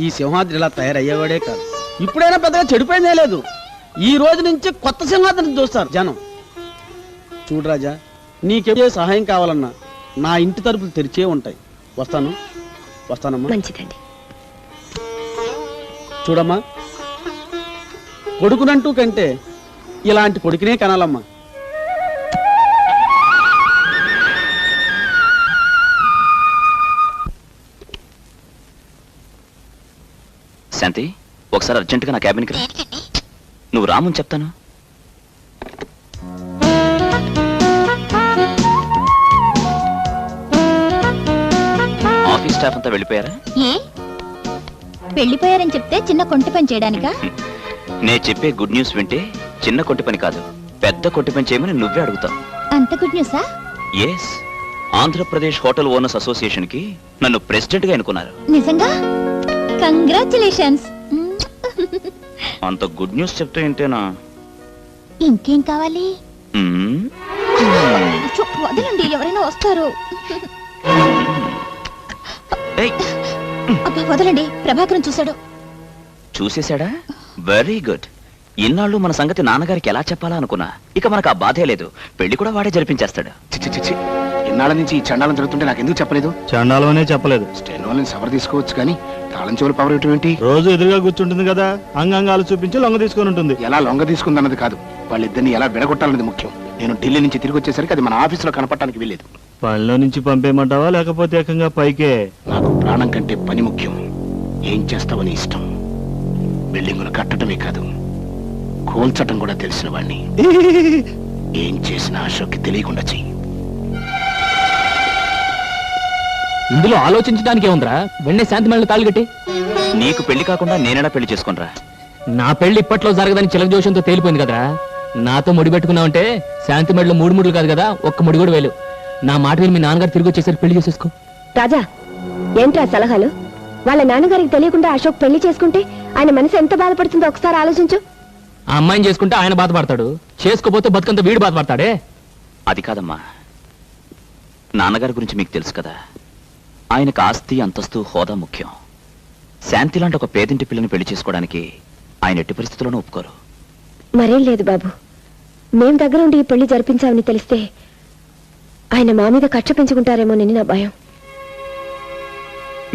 ఈ సింహాద్రి ఇలా తయారయ్యేవాడే కాదు. ఇప్పుడైనా పెద్దగా చెడిపోయిందే లేదు. ఈ రోజు నుంచి కొత్త సింహాద్రిని చూస్తారు జనం. చూడు రాజా, నీకే సహాయం కావాలన్నా నా ఇంటి తలుపులు తెరిచే ఉంటాయి. వస్తానమ్మా. మంచిదండి. చూడమ్మా, కొడుకునంటూ కంటే ఇలాంటి కొడుకునే కనాలమ్మా. శాంతి, ఒకసారి అర్జెంటుగా నా క్యాబిన్కి రా. నువ్వు రామని చెప్తాను. ఆఫీస్ స్టాఫ్ అంతా వెళ్ళిపోయారా? వెళ్ళిపోయారని చెప్తే చిన్న కొంటి పని చేయడానికా? నే చెప్పే గుడ్ న్యూస్ వింటే చిన్న కొట్టి పని కాదు, పెద్ద కొట్టి పని చేయమని నువ్వే అడుగుతావు. అంత గుడ్ న్యూసా? Yes, Andhra Pradesh hotel owners association కి నన్ను ప్రెసిడెంట్ గా ఎన్నుకున్నారు. నిజంగా? కంగ్రాచులేషన్స్. అంత గుడ్ న్యూస్ చెప్తే ఏంటేనా? ఇంకేం కావాలి? వదలండి, ఎవరైనా వస్తారు. అబ్బా వదలండి, ప్రభాకరం చూశాడు. చూసేశాడా? Very good. ఇన్నాళ్ళు మన సంగతి నాన్నగారికి ఎలా చెప్పాలా అనుకున్నా. ఇక మనకు ఆ బాధే లేదు. పెళ్లి కూడా వాడే జరిపించేస్తాడు. ఇన్నాళ్ళ నుంచి ఈ చండాలం జరుగుతుంటే నాకు ఎందుకు చెప్పలేదు? చండాలమనే చెప్పలేదు. స్టెనోలని సవర్ తీసుకోవచ్చు కానీ తాళం చెవులు పవర్ ఇవ్వటం ఏంటి? రోజు ఎదురుగా కూర్చుంటుంది కదా, అంగాంగాలు చూపించి లొంగ తీసుకొని ఉంటుంది. ఎలా లొంగ తీసుకుందన్నది కాదు, వాళ్ళిద్దరిని ఎలా విడగొట్టాలన్నది ముఖ్యం. నేను ఢిల్లీ నుంచి తిరిగి వచ్చేసరికి అది మన ఆఫీసులో కనపడటానికి వెళ్ళేది. పనిలో నుంచి పంపేయమంటావా లేకపోతే ఏకంగా పైకే? నాకు ప్రాణం కంటే పని ముఖ్యం. ఏం చేస్తావని ఇష్టం. బిల్డింగులు కట్టడమే కాదు, కూల్చటం కూడా తెలిసిన వాణ్ణి. ఏం చేసినా అశోక్కి తెలియకుండా చెయ్యి. ఇందులో ఆలోచించడానికి ఏముందిరా? వెంటనే శాంతి మళ్ళీ తాళి కట్టి. నీకు పెళ్లి కాకుండా నేనేనా పెళ్లి చేసుకునిరా? నా పెళ్లి ఇప్పట్లో జరగదని చిలక జోషంతో తేలిపోయింది కదరా. నాతో ముడి పెట్టుకున్నావంటే శాంతి మెడలో 3 ముడులు కాదు కదా, ఒక్క ముడి కూడా వేలు. నా మాట విని మీ నాన్నగారు తిరిగి వచ్చేసరికి పెళ్లి చేసేసుకో. రాజా, ఏంట్రా సలహాలు? వాళ్ళ నాన్నగారికి తెలియకుండా అశోక్ పెళ్లి చేసుకుంటే ఆయన మనసు ఎంత బాధపడుతుందో ఒకసారి ఆలోచించు. ఆ అమ్మాయిని చేసుకుంటే ఆయన బాధపడతాడు, చేసుకోపోతే బతుకంత వీడు బాధపడతాడే. అది కాదమ్మా, నాన్నగారి గురించి మీకు తెలుసు కదా. ఆయనకు ఆస్తి, అంతస్తు, హోదా ముఖ్యం. శాంతి లాంటి ఒక పేదింటి పిల్లని పెళ్లి చేసుకోవడానికి ఆయన ఎట్టి పరిస్థితుల్లోనూ ఒప్పుకోరు. మరేం లేదు బాబు, మేం దగ్గర ఉండి ఈ పెళ్లి జరిపించామని తెలిస్తే ఆయన మా మీద కక్ష పెంచుకుంటారేమోనని నా భయం.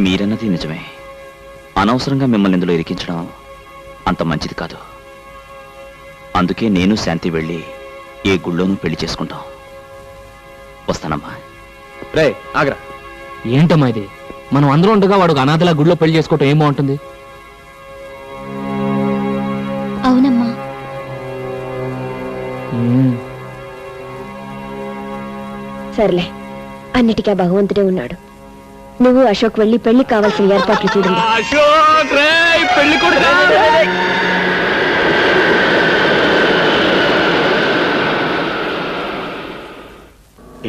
మీరన్నది నిజమే. అనవసరంగా మిమ్మల్ని ఇందులో ఇరికించడం అంత మంచిది కాదు. అందుకే నేను శాంతి వెళ్ళి ఏ గుళ్ళోనూ పెళ్లి చేసుకుంటాం. వస్తానమ్మా. రే ఆగ్రా. ఏంటమ్మా ఇది? మనం అందరూ ఉండగా వాడు అనాథలా గుడిలో పెళ్లి చేసుకోవటం ఏం బాగుంటుంది? అవునమ్మా. సర్లే, అన్నిటికీ ఆ భగవంతుడే ఉన్నాడు. నువ్వు అశోక్ వెళ్ళి పెళ్లి కావాల్సిన ఏర్పాట్లు చూడండి.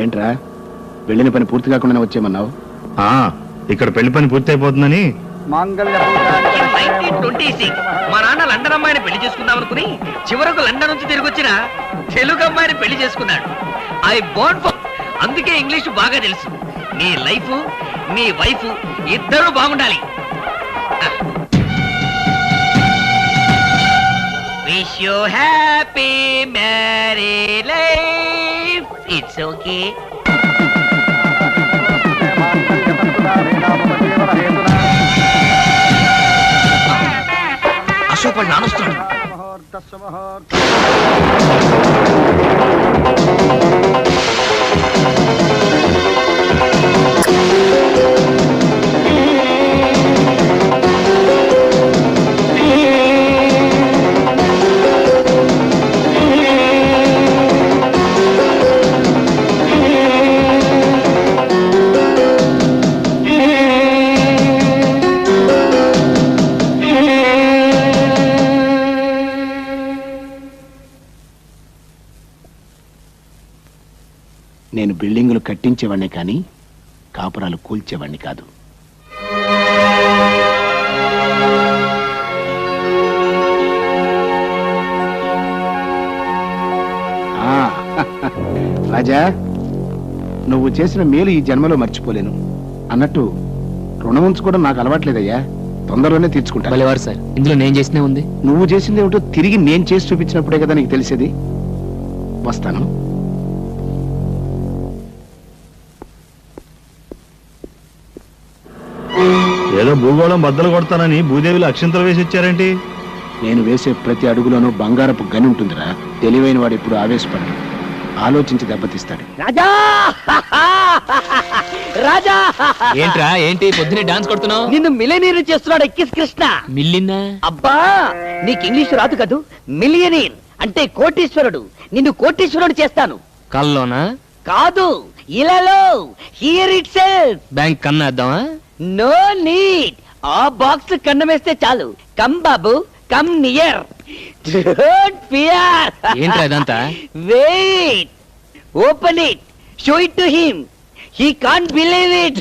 ఏంట్రా, వెళ్ళిన పని పూర్తి కాకుండా వచ్చేయమన్నావు? ఇక్కడ పెళ్లి పని పూర్తి అయిపోతుందని. 1926 మా నాన్న లండన్ అమ్మాయిని పెళ్లి చేసుకుందాం అనుకుని చివరకు లండన్ నుంచి తిరిగి వచ్చిన తెలుగు అమ్మాయిని పెళ్లి చేసుకున్నాడు. ఐ బోర్న్ ఫర్, అందుకే ఇంగ్లీష్ బాగా తెలుసు. నీ లైఫ్, నీ వైఫ్ ఇద్దరు బాగుండాలి. Wish you happy marry life. It's okay. Ashok వాడు నానొస్తున్నాడు. నేను బిల్డింగులు కట్టించేవాడిని కానీ కాపురాలు కూల్చేవాడిని కాదు. రాజా, నువ్వు చేసిన మేలు ఈ జన్మలో మర్చిపోలేను. అన్నట్టు రుణం ఉంచుకోవడం నాకు అలవాట్లేదయ్యా, తొందరలోనే తీర్చుకుంటా. భలేవారు సార్, ఇందులో నేను చేసినే ఉంది. నువ్వు చేసింది ఏమిటో తిరిగి నేను చేసి చూపించినప్పుడే కదా నీకు తెలిసేది. వస్తాను. ఏదో భూగోళం బద్దలు కొడతానని భూదేవిలో అక్షంతలు వేసి ఇచ్చారేంటి? నేను వేసే ప్రతి అడుగులోనూ బంగారపు గని ఉంటుందిరా. తెలివైన వాడు ఇప్పుడు ఆవేశపడ్డు, ఆలోచించి దెబ్బతీస్తాడు. రాజా రాజా ఏంట్రా, ఏంటి పొద్దునే డాన్స్ కొడుతున్నావు? నిన్ను మిలియనీర్ చేస్తున్నాడు ఎక్కిస్ కృష్ణ. మిల్లినా? అబ్బా, నీకు ఇంగ్లీష్ రాదు కదూ. మిలియనీర్ అంటే కోటీశ్వరుడు. నిన్ను కోటీశ్వరుడు చేస్తాను. కల్లోనా? కాదు, ఇలాలో. Here itself. బ్యాంక్ కన్నేద్దామా? No need. ఆ బాక్స్ కన్నమేస్తే చాలు. కమ్ బాబు, కమ్ నియర్. Don't fear. ఏంట్రా ఇదంతా? Wait, open it, show it to him. He can't believe it.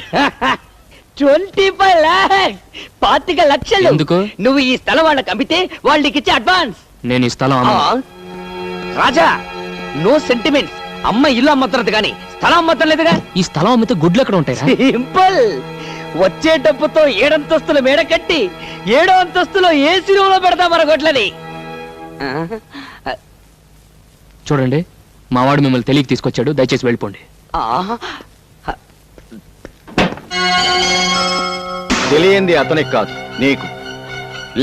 25 lakhs. 25 లక్షలు. ఎందుకు? నువ్వు ఈ స్థలం వాళ్ళకి అమ్మితే వాళ్ళకి ఇచ్చే అడ్వాన్స్. నేను ఈ స్థలం అమ్మను. రాజా, నో సెంటిమెంట్స్. అమ్మ ఇల్లు అమ్మతున్నది కానీ స్థలం అమ్మతం లేదుగా. ఈ స్థలం అమ్మితే గుడ్లు ఎక్కడ ఉంటాయి? సింపుల్. వచ్చే డబ్బుతో 7 అంతస్తుల మేడ కట్టి 7వ అంతస్తులో ఏసీ రూమ్ లో పెడతా మన గొడ్లని. చూడండి, మావాడు మిమ్మల్ని తెలియక తీసుకొచ్చాడు, దయచేసి వెళ్ళిపోండి. తెలియంది అతనికి కాదు, నీకు.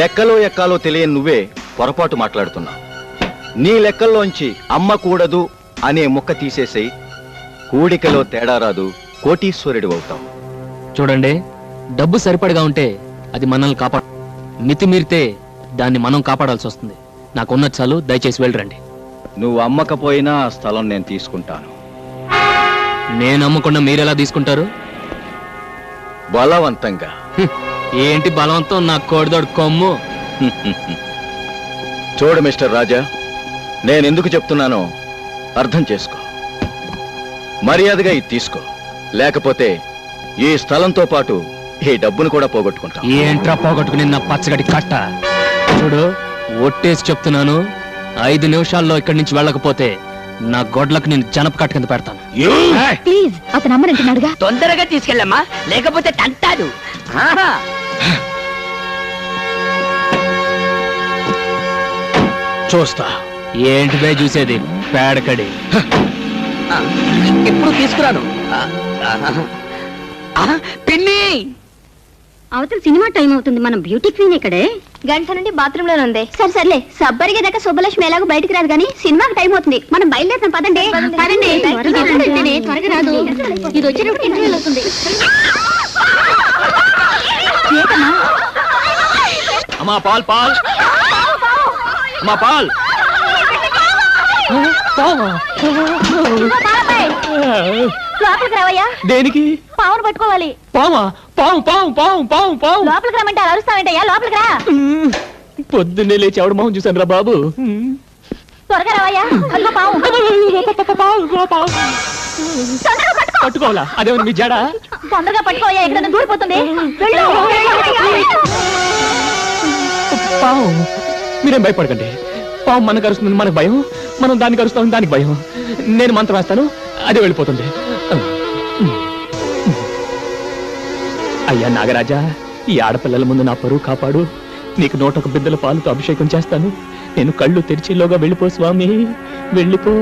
లెక్కలో ఎక్కాలో తెలియని నువ్వే పొరపాటు మాట్లాడుతున్నావు. నీ లెక్కల్లోంచి అమ్మ కూడదు అనే ముక్క తీసేసి కూడికలో తేడా రాదు, కోటీశ్వరుడు అవుతావు. చూడండి, డబ్బు సరిపడగా ఉంటే అది మనల్ని కాపాడు, మితిమీరితే దాన్ని మనం కాపాడాల్సి వస్తుంది. నాకున్న చాలు, దయచేసి వెళ్ళరండి. నువ్వు అమ్మకపోయినా ఆ స్థలం నేను తీసుకుంటాను. నేను అమ్మకుండా మీరెలా తీసుకుంటారు? బలవంతంగా. ఏంటి బలవంతం? నా కోడిదోడు కొమ్ము. చూడు మిస్టర్ రాజా, నేనెందుకు చెప్తున్నానో అర్థం చేసుకో. మర్యాదగా ఇది తీసుకో, లేకపోతే ఈ స్థలంతో పాటు ఈ డబ్బును కూడా పోగొట్టుకుంటా. ఏంట్రా పోగొట్టుకుని నా పచ్చగడి కట్ట? చూడు, ఒట్టేసి చెప్తున్నాను, 5 నిమిషాల్లో ఇక్కడి నుంచి వెళ్ళకపోతే నా గొడ్లకు నేను జనప కట్ట కింద పెడతాను. ప్లీజ్, అతను అమ్మనంటున్నాడుగా. తొందరగా తీసుకెళ్ళమ్మా, లేకపోతే తంటాడు. చూస్తా. ఏంటి బే చూసేది? పేడకడి. ఎప్పుడు తీసుకురాను. పిన్ని, అవతల సినిమా టైం అవుతుంది. మనం బ్యూటీ క్వీన్ ఇక్కడే. గంట నుండి బాత్రూమ్ లోనే ఉంది. సరే సర్లే, సబ్బరిగే దాకా శుభలక్ష్మి ఎలాగో బయటికి రాదు కానీ సినిమాకి టైం అవుతుంది. మనం బయలుదేరుతాం. పదండి పదండి. త్వరగా రాదు, ఇది వచ్చేటప్పుడు ఇంటర్వ్యూలు అవుతుంది. అమ్మా పాల్, పాల్, అమ్మా పాల్. లోపలికి రావయ్యా. దేనికి? పావును పట్టుకోవాలి. పామా? పాము పాము పాము పాము పాము. లోపలికి రమ్మంటే అరుస్తావేంటయ్యా? లోపలికి రా. పొద్దున్నే లేచి ఆవిడ మొహం చూశాను రా బాబు. త్వరగా రావయ్యా. పట్టుకోవాలా? అదేమన్నా మీ జడ? తొందరగా పట్టుకోవయ్యా, ఎక్కడ దూరిపోతుంది. పాము. మీరేం భయపడకండి. పాము మనకు అరుస్తుంది, మనకు భయం. మనం దానికి అరుస్తాం, దానికి భయం. నేను మంత్రం వేస్తాను, అదే వెళ్ళిపోతుంది. అయ్యా నాగరాజా, ఈ ఆడపిల్లల ముందు నా పరువు కాపాడు. నీకు 101 బిద్దల పాలుతో అభిషేకం చేస్తాను. నేను కళ్ళు తెరిచిలోగా వెళ్ళిపో స్వామి, వెళ్ళిపో.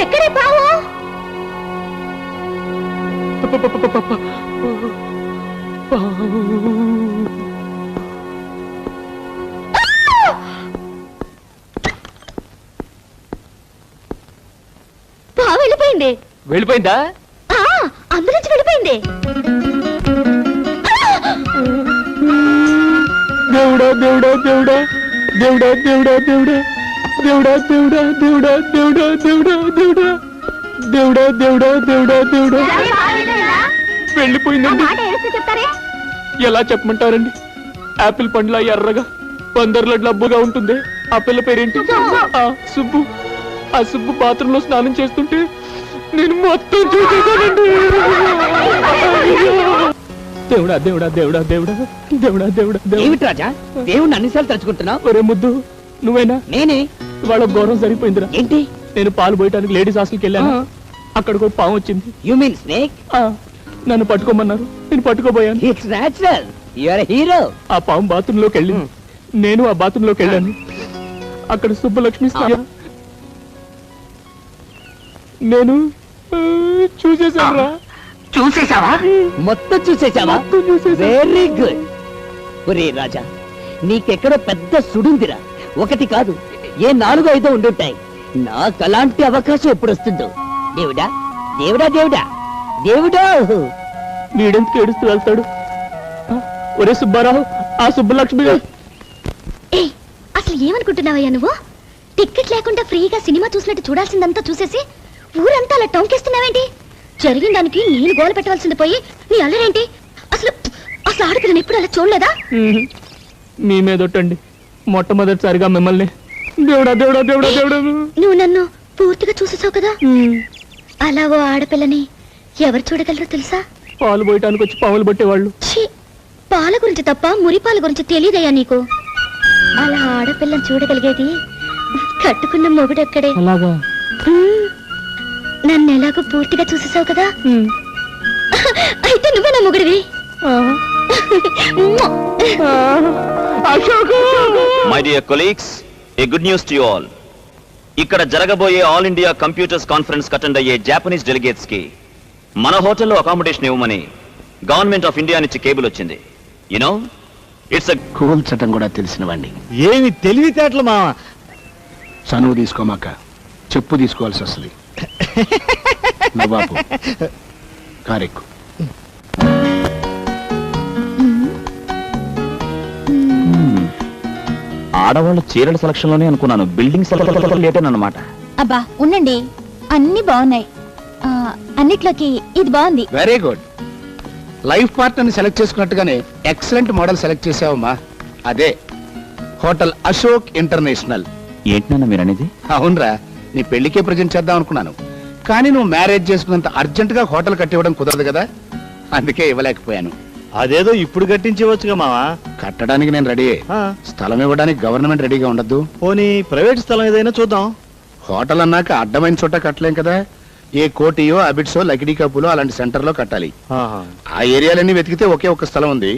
ఎక్కడే బావు? బావు వెళ్ళిపోయింది. వెళ్ళిపోయిందా? అందులోంచి వెళ్ళిపోయింది. దేవుడా దేవుడా దేవుడా దేవుడా దేవుడా దేవుడా దేవుడా దేవుడా దేవుడా దేవుడా దేవుడా దేవుడా దేవుడా దేవుడా దేవుడా దేవుడా వెళ్ళిపోయిందండి. ఎలా చెప్పమంటారండి? ఆపిల్ పండ్ల ఎర్రగా పందర్ల డబ్బుగా ఉంటుంది. ఆ పిల్ల పేరేంటి? సుబ్బు. ఆ సుబ్బు బాత్రూంలో స్నానం చేస్తుంటే నేను మొత్తం చూసేసానండి. దేవుడా దేవుడా దేవుడా దేవుడా దేవుడా దేవుడా ఏమిటి రాజా దేవుణ్ణి అన్నిసార్లు తలుచుకుంటున్నావు? ఒరే ముద్దు, నువ్వేనా? నేనే. వాళ్ళ ఘోరం సరిపోయిందిరా. ఏంటి? నేను పాలు పోయటానికి లేడీస్ హాస్టల్కి వెళ్ళాను. అక్కడికి ఒక పాము వచ్చింది. You mean snake? నన్ను పట్టుకోమన్నారు, నేను పట్టుకోబోయాను. It's natural, you are a hero. ఆ పాము బాత్రూమ్ లోకి వెళ్ళింది. నేను ఆ బాత్రూమ్ లోకి వెళ్ళాను. అక్కడ సుబ్బలక్ష్మి నేను చూసేసాను. చూసేసావా? మొత్తం చూసేసావా? Very good. ఒరే రాజా, నీకెక్కడో పెద్ద సుడుందిరా. ఒకటి కాదు, ఏ 4-5 ఉండుంటాయి. నాకు అలాంటి అవకాశం ఎప్పుడు వస్తుందో. దేవుడా దేవుడా దేవుడా దేవుడా. వీడెందుకు ఏడుస్తూ వెళ్తాడు? ఒరే సుబ్బారావు, ఆ సుబ్బలక్ష్మి. అసలు ఏమనుకుంటున్నావయ్యా నువ్వు? టికెట్ లేకుండా ఫ్రీగా సినిమా చూసినట్టు చూడాల్సిందంతా చూసేసి ఊరంతా అలా టౌన్కేస్తున్నావేంటి? జరిగిన దానికి నేను గోల పెట్టవలసింది పోయి నీ అల్లరేంటి? అసలు అసలు ఆడపిల్లని ఎప్పుడు అలా చూడలేదా? మీ మీదొట్టండి, మొట్టమొదటిసారిగా మిమ్మల్ని. దేవుడా దేవుడా దేవుడా దేవుడా. నువ్వు నన్ను పూర్తిగా చూసేసావు కదా. అలా ఓ ఆడపిల్లని ఎవరు చూడగలరో తెలుసా? పాలు పోయటానికి వచ్చి పాములు పట్టేవాళ్ళు. పాల గురించి తప్ప మురిపాల గురించి తెలియదయ్యా నీకు. అలా ఆడపిల్లని చూడగలిగేది కట్టుకున్న మొగుడెక్కడే. అలాగా? నన్ను ఎలాగో పూర్తిగా చూసేసావు కదా. అయితే నువ్వే నా మొగుడివి. My dear colleagues, a good news to you all. ఇక్కడ జరగబోయే all India computers conference attend అయ్యే జాపనీస్ డెలిగేట్స్ కి మన హోటల్లో అకామిడేషన్ ఇవ్వమని గవర్నమెంట్ ఆఫ్ ఇండియా నుంచి కేబుల్ వచ్చింది. యునో, ఇట్స్ అ కూల్ చట్టం కూడా తెలిసిన వాడిని. ఏమి తెలివితేటలు మావా. చనువు తీసుకోమాక చెప్పు తీసుకోవాల్సి వస్తుంది. బాబు కారెక్కు. ఆడవాళ్ళ చీరల సెలక్షన్ లోనే అనుకున్నాను, బిల్డింగ్ సెలక్షన్ లేటన్ అన్నమాట. అబ్బా ఉండండి, అన్ని బాగున్నాయి. అన్నిట్లోకి ఇది బాగుంది. Very good. లైఫ్ పార్ట్నర్ ని సెలెక్ట్ చేసుకున్నట్టుగానే ఎక్సలెంట్ మోడల్ సెలెక్ట్ చేసావమ్మా. అదే హోటల్ అశోక్ ఇంటర్నేషనల్. ఏంటన్నా మీరు అనేది? అవునరా, నీ పెళ్లికే ప్రజెంట్ చేద్దాం అనుకున్నాను, కానీ నువ్వు మ్యారేజ్ చేసుకున్నంత అర్జెంట్ గా హోటల్ కట్టివ్వడం కుదరదు కదా, అందుకే ఇవ్వలేకపోయాను. అదేదో ఇప్పుడు కట్టించవచ్చుగా మావా. కట్టడానికి నేను రెడీ. స్థలం ఇవ్వడానికి గవర్నమెంట్ రెడీగా ఉండద్దు. పోనీ ప్రైవేట్ స్థలం ఏదైనా చూద్దాం. హోటల్ అన్నాక అడ్డమైన చోట కట్టలేం కదా. ఏ కోటియో అబిడ్సో లకిడీ కప్పులో అలాంటి సెంటర్ లో కట్టాలి. ఆ ఏరియాలన్నీ వెతికితే ఒకే ఒక స్థలం ఉంది,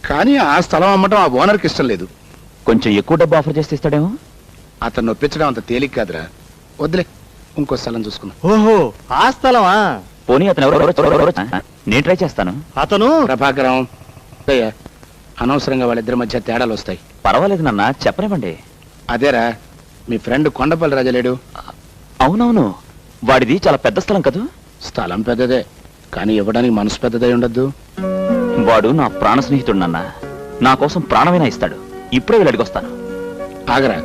కానీ ఆ స్థలం అమ్మటం ఆ ఓనర్ కి ఇష్టం లేదు. కొంచెం ఎక్కువ డబ్బు ఆఫర్ చేస్తే ఇస్తాడేమో. అతను ఒప్పించడం అంత తేలిక కాదురా, వద్దులే, ఇంకో స్థలం చూసుకున్నా. ఓహో, ఆ స్థలమా? పోనీ అతను నేను ట్రై చేస్తాను. అతను ప్రభాకరం, అనవసరంగా వాళ్ళిద్దరి మధ్య తేడాలు వస్తాయి. పర్వాలేదు నాన్న, చెప్పనివ్వండి. అదేరా మీ ఫ్రెండ్ కొండపల్లి రాజలేడు. అవునవును, వాడిది చాలా పెద్ద స్థలం కదా. స్థలం పెద్దదే, కానీ ఇవ్వడానికి మనసు పెద్దదై ఉండద్దు. వాడు నా ప్రాణ స్నేహితుడు నాన్న, నా కోసం ప్రాణమైనా ఇస్తాడు. ఇప్పుడే వెళ్ళి అడిగొస్తాను. ఆగరా.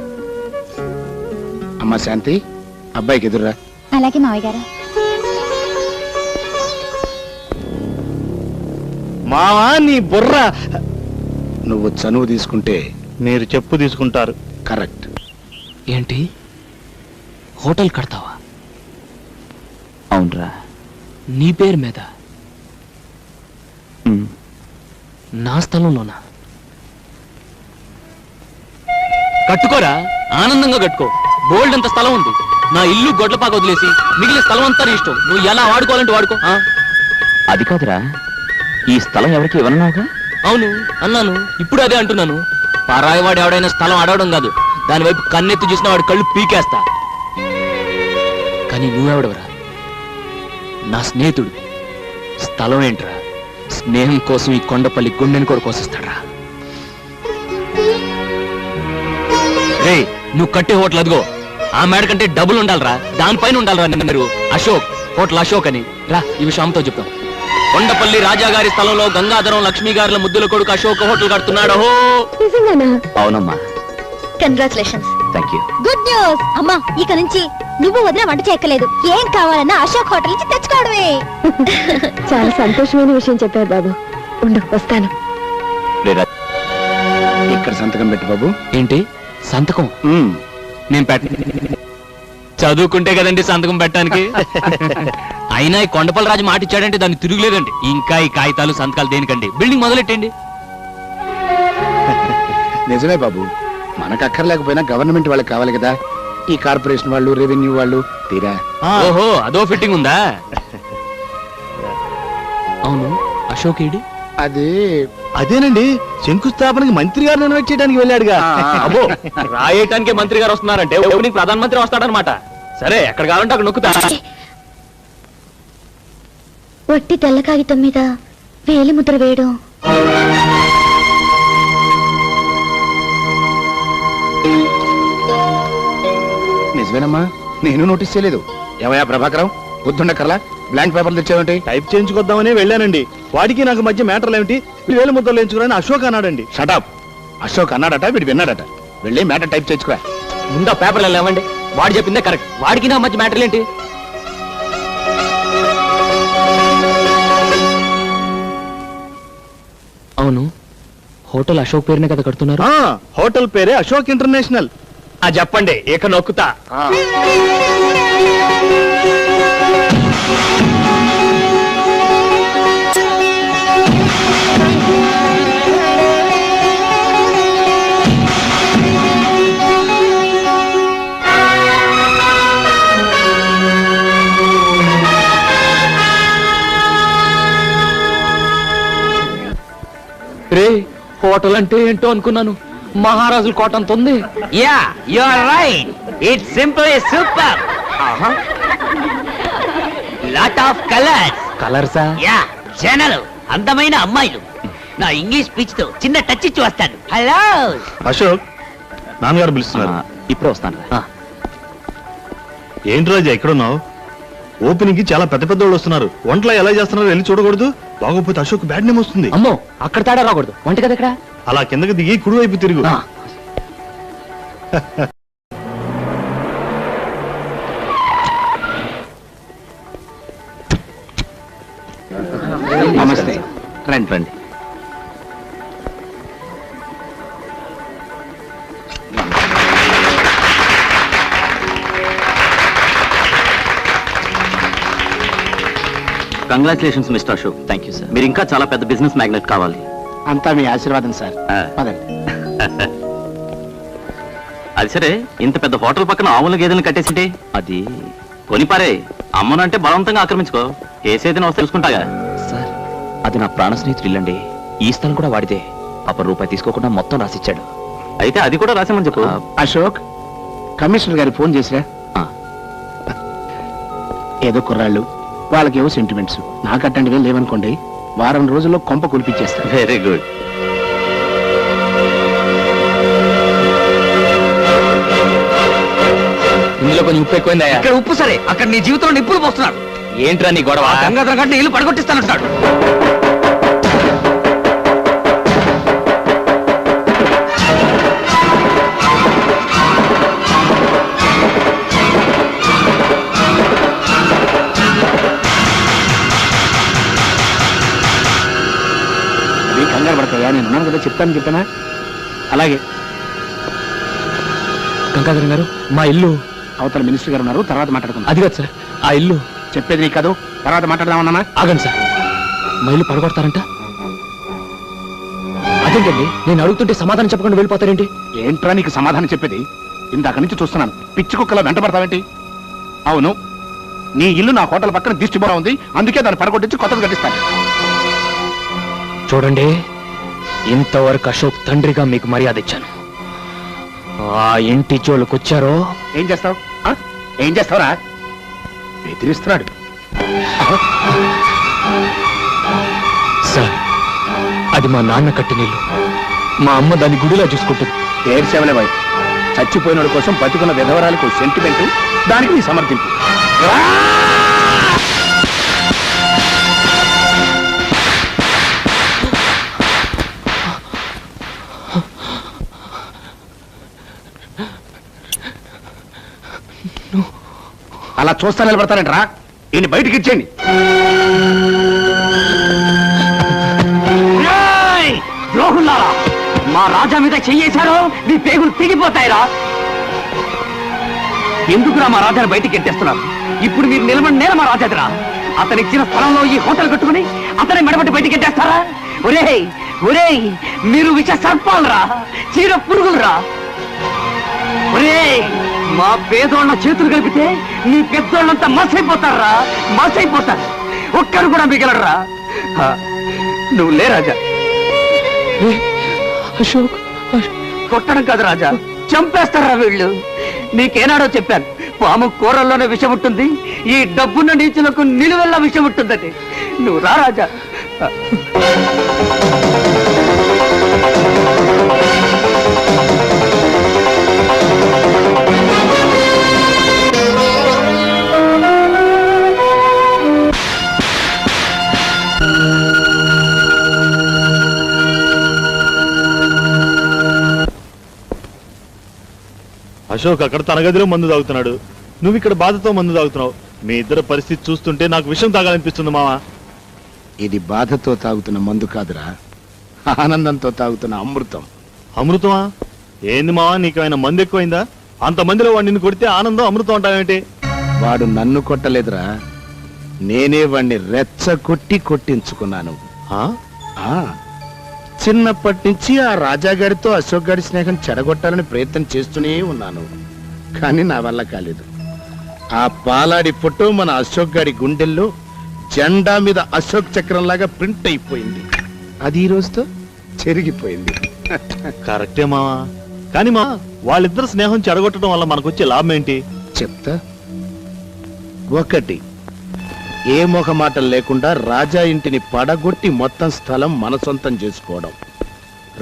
అమ్మా శాంతి, అబ్బాయికి ఎదురురా. అలాగే మావయ్య గారు. మావా నీ బుర్ర. నువ్వు చనువు తీసుకుంటే మీరు చెప్పు తీసుకుంటారు. కరెక్ట్. ఏంటి హోటల్ కడతావా? అవునరా. నీ పేరు మీద? నా స్థలంలోనా? కట్టుకోరా, ఆనందంగా కట్టుకో. బోల్డ్ అంత స్థలం ఉంది. నా ఇల్లు గొడ్లపాక వదిలేసి మిగిలిన స్థలం అంతా నీ ఇష్టం. నువ్వు ఎలా వాడుకోవాలంటే వాడుకో. అది కాదురా, ఈ స్థలం ఎవరికి ఇవ్వనున్నావుగా? అవును అన్నాను, ఇప్పుడు అదే అంటున్నాను. పరాయివాడు ఎవడైనా స్థలం అడవడం కాదు, దాని వైపు కన్నెత్తి చూసిన వాడు కళ్ళు పీకేస్తా. కానీ నువ్వెవడవరా? నా స్నేహితుడు. స్థలం ఏంట్రా? స్నేహం కోసం ఈ కొండపల్లి గుండెని కూడా కోసిస్తాడ్రా. రే, నువ్వు కట్టే హోటల్ అదిగో ఆ మేడ కంటే డబ్బులు ఉండాలరా, దానిపైన ఉండాలరా. మీరు అశోక్ హోటల్ అశోక్ అని రా, ఈ విషయం అమ్మతో చెప్తాం. కొండపల్లి రాజాగారి స్థలంలో గంగాధరం లక్ష్మీ గారుల ముద్దుల కొడుకు అశోక్ హోటల్ కడుతున్నాడు. అవునమ్మా. Congratulations. Thank you. Good news అమ్మా, ఇక నుంచి నువ్వు వదిన వంట చేయక్కలేదు. ఏం కావాలన్నా అశోక్ హోటల్ నుంచి తెచ్చుకోవడమే. చాలా సంతోషమైన విషయం చెప్పారు బాబు. ఉండు వస్తాను. ఇక్కడ సంతకం పెట్టు బాబు. ఏంటి సంతకం? నేను చదువుకుంటే కదండి సంతకం పెట్టడానికి. అయినా ఈ కొండపల్లి రాజు మాట ఇచ్చాడంటే దాన్ని తిరుగులేదండి. ఇంకా ఈ కాగితాలు సంతకాలు దేనికండి? బిల్డింగ్ మొదలెట్టండి. నిజమే బాబు, మనకు అక్కర్లేకపోయినా గవర్నమెంట్ వాళ్ళకి కావాలి కదా. ఈ కార్పొరేషన్ వాళ్ళు, రెవెన్యూ వాళ్ళు తీరా. ఓహో, అదో ఫిట్టింగ్ ఉందా? అవును, అశోక్ ఏడి? అదేనండి, శంకుస్థాపనకి మంత్రి గారు ఇన్వైట్ చేయడానికి వెళ్ళాడుగా. అబ్బో, రాయటానికి మంత్రి గారు వస్తున్నారంటే ఓపెనింగ్ ప్రధానమంత్రి వస్తాడనమాట. సరే, ఎక్కడ కావాలంటే అక్కడ నొక్కుతా. వట్టి తెల్ల కాగితం మీద వేలి ముద్ర వేయడం నిజమేనమ్మా, నేను నోటీస్ చేయలేదు. ఏమయ్యా ప్రభాకరం, బుద్ధుండకర్లా బ్లాంక్ పేపర్లు తెచ్చావేంటి? టైప్ చేయించుకొద్దామని వెళ్ళానండి. వాడికి నాకు మధ్య మ్యాటర్లు ఏమిటి? వేల ముద్దలు ఎంచుకుని అశోక్ అన్నాడండి. షటప్. అశోక్ అన్నాడట, వీడు విన్నాడట. వెళ్ళి మ్యాటర్ టైప్ చేయించుకో. ముందు పేపర్లు లేవండి. వాడు చెప్పిందే కరెక్ట్. వాడికి నా మధ్య మ్యాటర్లు ఏంటి? అవును, హోటల్ అశోక్ పేరునే కదా కడుతున్నారు? హోటల్ పేరే అశోక్ ఇంటర్నేషనల్. చెప్పండి, ఇక నొక్కుతా. రే, హోటల్ అంటే ఏంటో అనుకున్నాను. మహారాజుల కోట అంత ఉంది. Yeah, you are right. It's simply super. Lot of colours. కలర్సా? యా, జనలు, అందమైన అమ్మాయిలు. నా ఇంగ్లీష్ స్పీచ్ తో చిన్న టచ్ ఇచ్చి వస్తాను. హలో అశోక్, నాన్నగారు పిలుస్తున్నారు. ఇప్పుడే వస్తాను. ఏంటి రాజా ఎక్కడున్నావు? ఓపెనింగ్ కి చాలా పెద్ద పెద్ద వాళ్ళు వస్తున్నారు. వంటలు ఎలా చేస్తున్నారో వెళ్ళి చూడకూడదు. బాగోపోతే అశోక్ బ్యాడ్ నేమ్ వస్తుంది. అమ్మో, అక్కడ తేడా రాకూడదు. వంట కదా ఇక్కడ. అలా కిందకి దిగి కుడివైపు తిరుగు. నమస్తే. రండి రండి. Congratulations mister Ashok. Thank you sir. మీరు ఇంకా చాలా పెద్ద బిజినెస్ మ్యాగ్నెట్ కావాలి. అంతా మీ ఆశీర్వాదం సార్. అది సరే, ఇంత పెద్ద హోటల్ పక్కన ఆవుల గేదెలను కట్టేసింటే అది కొనిపారే. అమ్మనంటే బలవంతంగా ఆక్రమించుకో. కేసేదైనా వస్తే తెలుసుకుంటాగా. సార్, అది నా ప్రాణ స్నేహితుడు ఇల్లండి. ఈ స్థలం కూడా వాడితే. పాప రూపాయి తీసుకోకుండా మొత్తం రాసిచ్చాడు. అయితే అది కూడా రాసామని చెప్పు. అశోక్, కమిషనర్ గారికి ఫోన్ చేసిరా. ఏదో కుర్రాళ్ళు, వాళ్ళకేవో సెంటిమెంట్స్. నాకు అట్లాంటివి లేవనుకోండి, వారం రోజుల్లో కొంప కులిపించేస్తారు. Very good. ఇందులో కొంచెం ఉప్పు ఎక్కువైందా? ఇక్కడ ఉప్పు సరే, అక్కడ నీ జీవితంలో నిప్పులు పోస్తున్నాడు. ఏంట్రా నీ గొడవ? గంగాధర గంట ఇల్లు పడగొట్టిస్తానంటాడు. కంగారు పడతాయా, నేను ఉన్నాను కదా, చెప్పానా? అలాగే. గంగాధరం గారు, మా ఇల్లు అవతల మినిస్టర్ గారు ఉన్నారు, తర్వాత మాట్లాడుకుందాం. అది కాదు సార్, ఆ ఇల్లు చెప్పేది నీకు కాదు, తర్వాత మాట్లాడదామన్నా. ఆగండి సార్, మా ఇల్లు పడగొడతారంట. అదేంటండి, నేను అడుగుతుంటే సమాధానం చెప్పకుండా వెళ్ళిపోతారేంటి? ఏంట్రా నీకు సమాధానం చెప్పేది? ఇందాక నుంచి చూస్తున్నాను, పిచ్చి కుక్కలో వెంట పడతావేంటి? అవును, నీ ఇల్లు నా హోటల్ పక్కన దిష్టిబోరా ఉంది, అందుకే దాన్ని పడగొట్టించి కొత్తది కట్టిస్తాను. చూడండి, ఇంతవరకు అశోక్ తండ్రిగా మీకు మర్యాద ఇచ్చాను. ఆ ఇంటి జోలికొచ్చారో ఏం చేస్తావు? ఏం చేస్తావురా? బెదిరిస్తున్నాడు సార్. అది మా నాన్న కట్టిన ఇల్లు, మా అమ్మ దాన్ని గుడిలా చూసుకుంటుంది. ఏడ్చేవలే బాయ్, చచ్చిపోయినోడి కోసం బతుకున్న విధవరాలకు సెంటిమెంట్, దానికి నీ సమర్థింపు. అలా చూస్తా నిలబడతానంటరా, ఈయన బయటికి ఇచ్చేయండి. ద్రోహుల్లారా, మా రాజా మీద చెయ్యేశారో నీ పేగులు తెగిపోతాయిరా. ఎందుకురా మా రాజాని బయటికి ఎట్టేస్తున్నారు? ఇప్పుడు మీరు నిలబడి నేల మా రాజాదిరా. అతను ఇచ్చిన స్థలంలో ఈ హోటల్ కట్టుకుని అతని మెడబట్టి బయటికి ఎట్టేస్తారా? ఒరేయ్ ఒరేయ్, మీరు విష సర్పాలరా, చీర పురుగులరా. ఒరేయ్, మా పేదోళ్ళ చేతులు కలిపితే మీ పెద్దోళ్ళంతా మసైపోతారా, మసైపోతారు. ఒక్కరు కూడా మిగలరా. నువ్వు లే రాజా. అశోక్, కొట్టడం కాదు రాజా, చంపేస్తారా వీళ్ళు. నీకేనాడో చెప్పాను, పాము కూరల్లోనే విషం ఉంటుంది, ఈ డబ్బున్న నీచులకు నిలువెల్లా విషం ఉంటుందని. నువ్వు రా రాజా. అశోక్ అక్కడ తన గదిలో మందు తాగుతున్నాడు, నువ్వు ఇక్కడ బాధతో మందు తాగుతున్నావు. మీ ఇద్దరు పరిస్థితి చూస్తుంటే నాకు విషయం తాగాలనిపిస్తుంది మావా. ఇది బాధతో తాగుతున్న మందు కాదురా, ఆనందంతో తాగుతున్న అమృతం. అమృతమా? ఏంది మావా, నీకేమైనా మందు ఎక్కువైందా? అంతమందిలో వాడు నిన్ను కొడితే ఆనందం అమృతం అంటావేంటి? వాడు నన్ను కొట్టలేదురా, నేనే వాణ్ణి రెచ్చగొట్టి కొట్టించుకున్నాను. చిన్నప్పటి నుంచి ఆ రాజాగారితో అశోక్ గారి స్నేహం చెడగొట్టాలని ప్రయత్నం చేస్తూనే ఉన్నాను, కానీ నా వల్ల కాలేదు. ఆ పాలాడి ఫోటో మన అశోక్ గారి గుండెల్లో జెండా మీద అశోక్ చక్రంలాగా ప్రింట్ అయిపోయింది. అది ఈ రోజుతో చెరిగిపోయింది. కరెక్టే మావా, కానీ మా వాళ్ళిద్దరు స్నేహం చెడగొట్టడం వల్ల మనకొచ్చే లాభం ఏంటి చెప్తా. ఒకటి, ఏ మొహమాటం లేకుండా రాజా ఇంటిని పడగొట్టి మొత్తం స్థలం మన సొంతం చేసుకోవడం.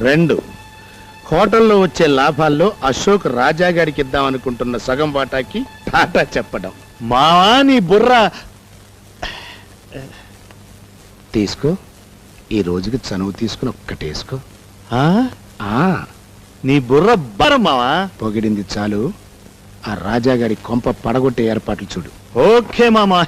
2, హోటల్లో వచ్చే లాభాల్లో అశోక్ రాజా గారికి ఇద్దామనుకుంటున్న సగం వాటాకి టాటా చెప్పడం. మావా నీ బుర్ర తీసుకో, ఈ రోజుకి చనువు తీసుకుని ఒక్కటేసుకో. నీ బుర్ర బరం మావా. పొగిడింది చాలు, ఆ రాజా గారి కొంప పడగొట్టే ఏర్పాట్లు చూడు. ఓకే మామా.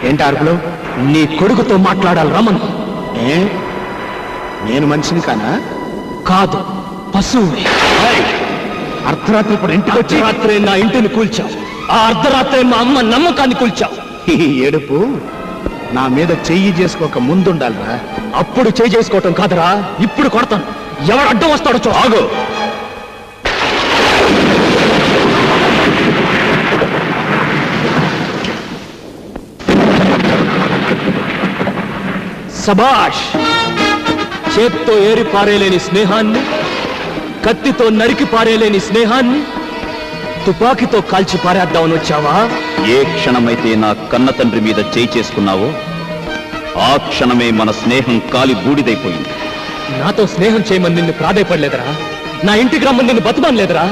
ఏంటి అరుపులు? నీ కొడుకుతో మాట్లాడాలి రమను. నేను మనిషిని కానా? కాదు, పశువు. అర్ధరాత్రి ఇప్పుడు ఇంటికి వచ్చి రాత్రే నా ఇంటిని కూల్చావు. ఆ అర్ధరాత్రే మా అమ్మ నమ్మకాన్ని కూల్చావు. ఈ ఏడుపు నా మీద చెయ్యి చేసుకోక ముందుండాలిరా. అప్పుడు చేయి చేసుకోవటం కాదురా, ఇప్పుడు కొడతాను. ఎవరు అడ్డం వస్తాడో చూ. ఆగు. సబాష్! చేత్తో ఏరి పారేలేని స్నేహాన్ని, కత్తితో నరికి పారేలేని స్నేహాన్ని తుపాకీతో కాల్చి పారేద్దామని వచ్చావా? ఏ క్షణమైతే నా కన్న తండ్రి మీద చేయి చేసుకున్నావో ఆ క్షణమే మన స్నేహం కాలి బూడిదైపోయింది. నాతో స్నేహం చేయమని నిన్ను ప్రాధేయపడలేదురా. నా ఇంటికి రమ్మని నిన్ను బతుమనలేదురా.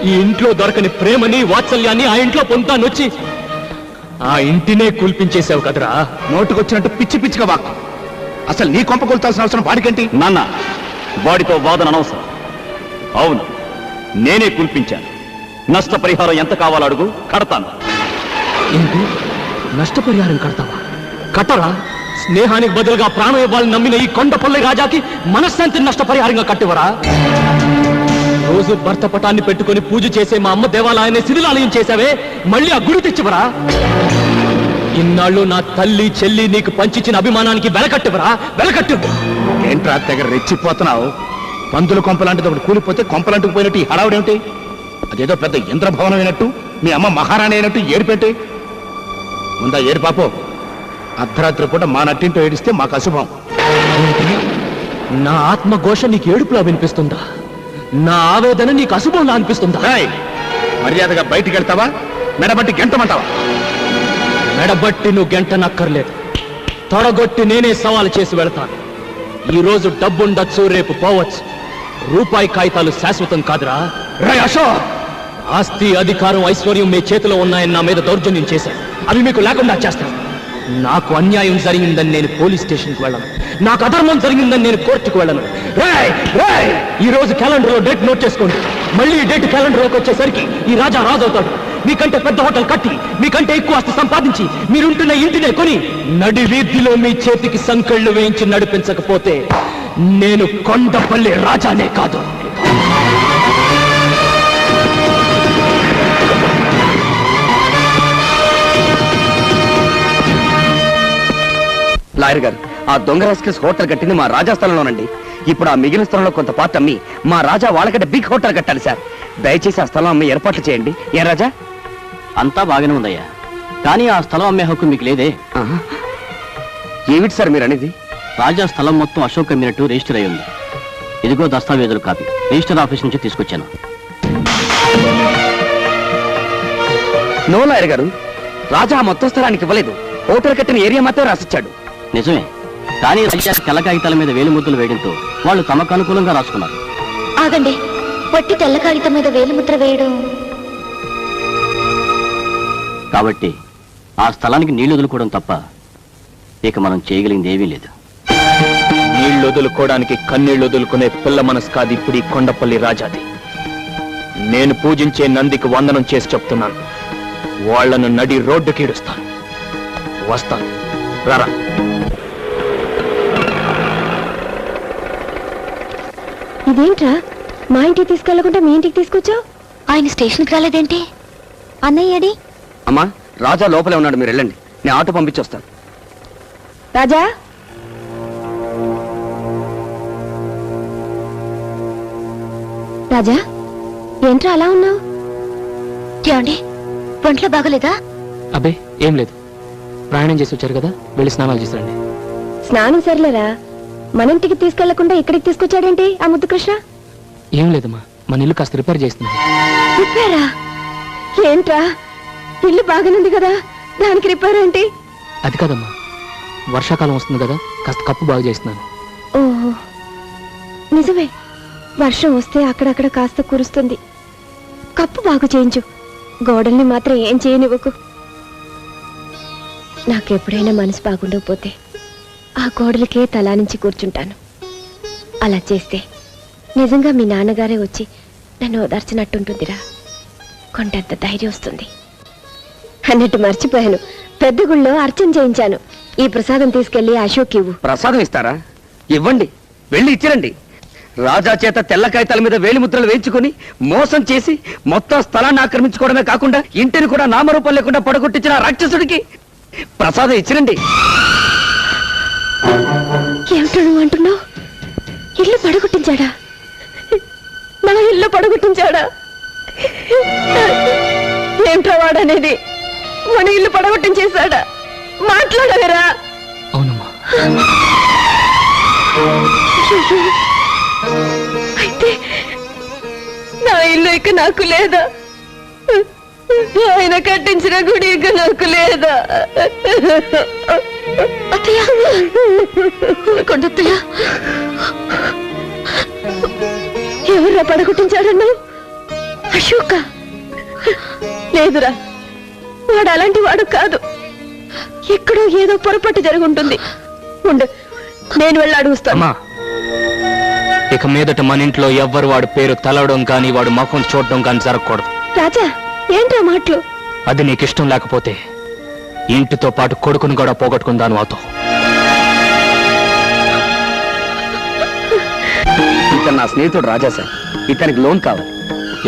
ఈ ఇంట్లో దొరకని ప్రేమని వాత్సల్యాన్ని ఆ ఇంట్లో పొందుతానొచ్చి ఆ ఇంటినే కూల్పించేశావు కదరా. నోటుకొచ్చినట్టు పిచ్చి పిచ్చిగా వాక్కు. అసలు నీ కొంప కొలుతాల్సిన అవసరం వాడికేంటి? నాన్న, వాడితో వాదన అనవసరం. అవును, నేనే కూల్పించాను. నష్టపరిహారం ఎంత కావాలో అడుగు, కడతాను. ఏంటి? నష్టపరిహారం కడతావా? కట్టరా. స్నేహానికి బదులుగా ప్రాణం ఇవ్వాలని నమ్మిన ఈ కొండపల్లి రాజాకి మనశ్శాంతిని నష్టపరిహారంగా కట్టివరా? రోజు భర్త పటాన్ని పెట్టుకుని పూజ చేసే మా అమ్మ దేవాలయాన్ని శిథిలాలయం చేశావే, మళ్ళీ ఆ గుడి తెచ్చివరా? ఇన్నాళ్ళు నా తల్లి చెల్లి నీకు పంచిచ్చిన అభిమానానికి వెలకట్టివరా? వెలకట్టు. ఏంట్రా తెగ రెచ్చిపోతున్నావు? పందుల కొంపలాంటిది ఒకటి కూలిపోతే కొంపలంటుకు పోయినట్టు ఈ హడావుడేమిటి? అదేదో పెద్ద ఇంద్రభవనం అయినట్టు, మీ అమ్మ మహారాణి అయినట్టు ఏడిపెట్టి ముందా ఏడు పాపో. అర్ధరాత్రి పూట మా నట్టింటో ఏడిస్తే మాకు అశుభం. నా ఆత్మఘోష నీకు ఏడుపులా వినిపిస్తుందా? నా ఆవేదన నీకు అశుభంలా అనిపిస్తుందా? మర్యాదగా బయటికి వెళ్తావా, మెడబట్టి గెంటమంటావా? మెడబట్టి నువ్వు గెంటనక్కర్లేదు. తొడగొట్టి నేనే సవాలు చేసి వెళతాను. ఈ రోజు డబ్బుండొచ్చు, రేపు పోవచ్చు. రూపాయి కాగితాలు శాశ్వతం కాదురా. రే అశోక్, ఆస్తి అధికారం ఐశ్వర్యం మీ చేతిలో ఉన్నాయని నా మీద దౌర్జన్యం చేశాను. అవి మీకు లేకుండా చేస్తాను. నాకు అన్యాయం జరిగిందని నేను పోలీస్ స్టేషన్కి వెళ్ళను. నాకు అధర్మం జరిగిందని నేను కోర్టుకు వెళ్ళను. ఈ రోజు క్యాలెండర్లో డేట్ నోట్ చేసుకోండి. మళ్ళీ ఈ డేట్ క్యాలెండర్లోకి వచ్చేసరికి ఈ రాజా రాజు అవుతాడు. మీకంటే పెద్ద హోటల్ కట్టి, మీకంటే ఎక్కువ ఆస్తి సంపాదించి, మీరుంటున్న ఇంటినే కొని నడి వీధిలో మీ చేతికి సంకెళ్ళు వేయించి నడిపించకపోతే నేను కొండపల్లి రాజానే కాదు. లాయర్ గారు, ఆ దొంగ రాస్కెల్స్ హోటల్ కట్టింది మా రాజా స్థలంలోనండి. ఇప్పుడు ఆ మిగిలిన స్థలంలో కొంత పార్ట్ అమ్మి మా రాజా వాళ్ళకంటే బిగ్ హోటల్ కట్టాలి సార్. దయచేసి ఆ స్థలం అమ్మి ఏర్పాట్లు చేయండి. ఏ రాజా? అంతా బాగానే ఉందయ్యా, కానీ ఆ స్థలం అమ్మే హక్కు మీకు లేదే. ఏమిటి సార్ మీరు అనేది? రాజా స్థలం మొత్తం అశోక్ అమ్మినట్టు రిజిస్టర్ అయి ఉంది. ఇదిగో దస్తావేజుల కాపీ, రిజిస్టర్ ఆఫీస్ నుంచి తీసుకొచ్చాను. నో లాయర్ గారు, రాజా మొత్తం స్థలానికి ఇవ్వలేదు. హోటల్ కట్టిన ఏరియా మాత్రం రాసిచ్చాడు. నిజమే, కానీ రాజా తెల్ల కాగితాల మీద వేలి ముద్రలు వేయడంతో వాళ్ళు తమకు అనుకూలంగా రాసుకున్నారు. ఆగండి, వట్టి తెల్ల కాగితం మీద వేలిముద్ర వేయడం. కాబట్టి ఆ స్థలానికి నీళ్లు వదులుకోవడం తప్ప ఇక మనం చేయగలిగింది ఏమీ లేదు. నీళ్లు వదులుకోవడానికి కన్నీళ్లు వదులుకునే పిల్ల మనసు కాదు ఇప్పుడు ఈ కొండపల్లి రాజాది. నేను పూజించే నందికి వందనం చేసి చెప్తున్నాను, వాళ్లను నడి రోడ్డుకి ఈడుస్తాను. వస్తాను, రారా. ఇదేంట్రా, మా ఇంటికి తీసుకెళ్లకుండా మీ ఇంటికి తీసుకొచ్చావు? ఆయన స్టేషన్కి రాలేదేంటి? అన్నయ్యడి? అమ్మా, రాజా లోపలే ఉన్నాడు, మీరు వెళ్ళండి. నేను ఆటో పంపించొస్తాను. రాజా, రాజా, ఏంట్రా అలా ఉన్నావు? ఏమండి, ఒంట్లో బాగలేదా? అబ్బే ఏం లేదు, ప్రయాణం చేసి వచ్చారు కదా, వెళ్ళి స్నానాలు చేసిరండి. స్నానం సర్లేరా, మన ఇంటికి తీసుకెళ్లకుండా ఇక్కడికి తీసుకొచ్చాడేంటి ఆ ముద్దు కృష్ణ? ఏం లేదమ్మా, మన ఇల్లు కాస్త రిపేర్ చేస్తున్నాను. రిపేరా? ఏంట్రా, ఇల్లు బాగానుంది కదా, దానికి రిపేర్ ఏంటి? అది కాదమ్మా, వర్షాకాలం వస్తుంది కదా, కాస్త కప్పు బాగు చేస్తున్నాను. ఓహో, నిజమే, వర్షం వస్తే అక్కడక్కడ కాస్త కురుస్తుంది. కప్పు బాగు చేయించు, గోడల్ని మాత్రం ఏం చేయనివ్వకు. నాకెప్పుడైనా మనసు బాగుండకపోతే ఆ గోడలకే తలా నుంచి కూర్చుంటాను. అలా చేస్తే నిజంగా మీ నాన్నగారే వచ్చి నన్ను ఓదార్చినట్టుంటుందిరా. కొండంత ధైర్యం వస్తుంది. అన్నట్టు మర్చిపోయాను. పెద్ద గుళ్ళో అర్చన చేయించాను. ఈ ప్రసాదం తీసుకెళ్లి అశోక్ ఇవ్వు. ప్రసాదం ఇస్తారా? ఇవ్వండి, వెళ్ళి ఇచ్చిరండి. రాజా చేత తెల్ల కాగితాల మీద వేలిముద్రలు వేయించుకుని మోసం చేసి మొత్తం స్థలాన్ని ఆక్రమించుకోవడమే కాకుండా ఇంటిని కూడా నామరూపం లేకుండా పడగొట్టించిన రాక్షసుడికి ప్రసాదం ఇచ్చిరండి. ఏమిటో నువ్వు అంటున్నావు? ఇల్లు పడగొట్టించాడా? నా ఇల్లు పడగొట్టించాడా? ఏమిటో వాడనేది? మన ఇల్లు పడగొట్టించేశాడా? మాట్లాడవేరా? అవునమ్మా. అయితే నా ఇల్లు ఇక నాకు లేదా? ఆయన కట్టించిన గుడి ఇక నాకు లేదా? కొండత్తయ్య, ఎవర్రా పడగొట్టించాడన్నావు? అశోక? లేదురా, వాడు అలాంటి వాడు కాదు. ఎక్కడో ఏదో పొరపాటు జరుగుంటుంది. ఉండు, నేను వెళ్ళి అడుగుస్తాను. ఇక మీదట మన ఇంట్లో ఎవ్వరు వాడు పేరు తలవడం కానీ వాడు ముఖం చూడడం కానీ జరగకూడదు. రాజా, ఏంట్రా మాటలు? అది నీకు ఇష్టం లేకపోతే ఇంటితో పాటు కొడుకును కూడా పోగొట్టుకుందాను అవుతావు. ఇతను నా స్నేహితుడు రాజా సార్. ఇతనికి లోన్ కావాలి.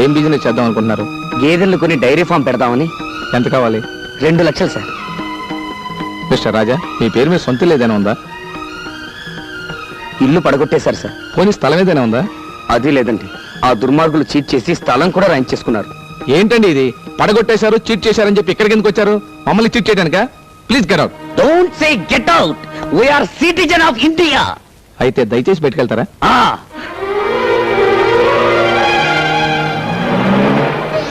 ఏం బిజినెస్ చేద్దాం అనుకుంటున్నారు? గేదెలను కొని డైరీ ఫామ్ పెడదామని. ఎంత కావాలి? 2 లక్షలు సార్. మిస్టర్ రాజా, మీ పేరు మీద సొంత ఏదైనా ఉందా? ఇల్లు పడగొట్టేశారు సార్. పోనీ స్థలం ఏదైనా ఉందా? అది లేదండి. ఆ దుర్మార్గులు చీట్ చేసి స్థలం కూడా రాయించేసుకున్నారు. ఏంటండి ఇది? పడగొట్టేశారు, చీట్ చేశారని చెప్పి ఇక్కడికి ఎందుకు వచ్చారు? మమ్మల్ని చీట్ చేయడానికా? Please get out. Don't say get out. We are citizen of India. అయితే దయచేసి బయటకెళ్తారా?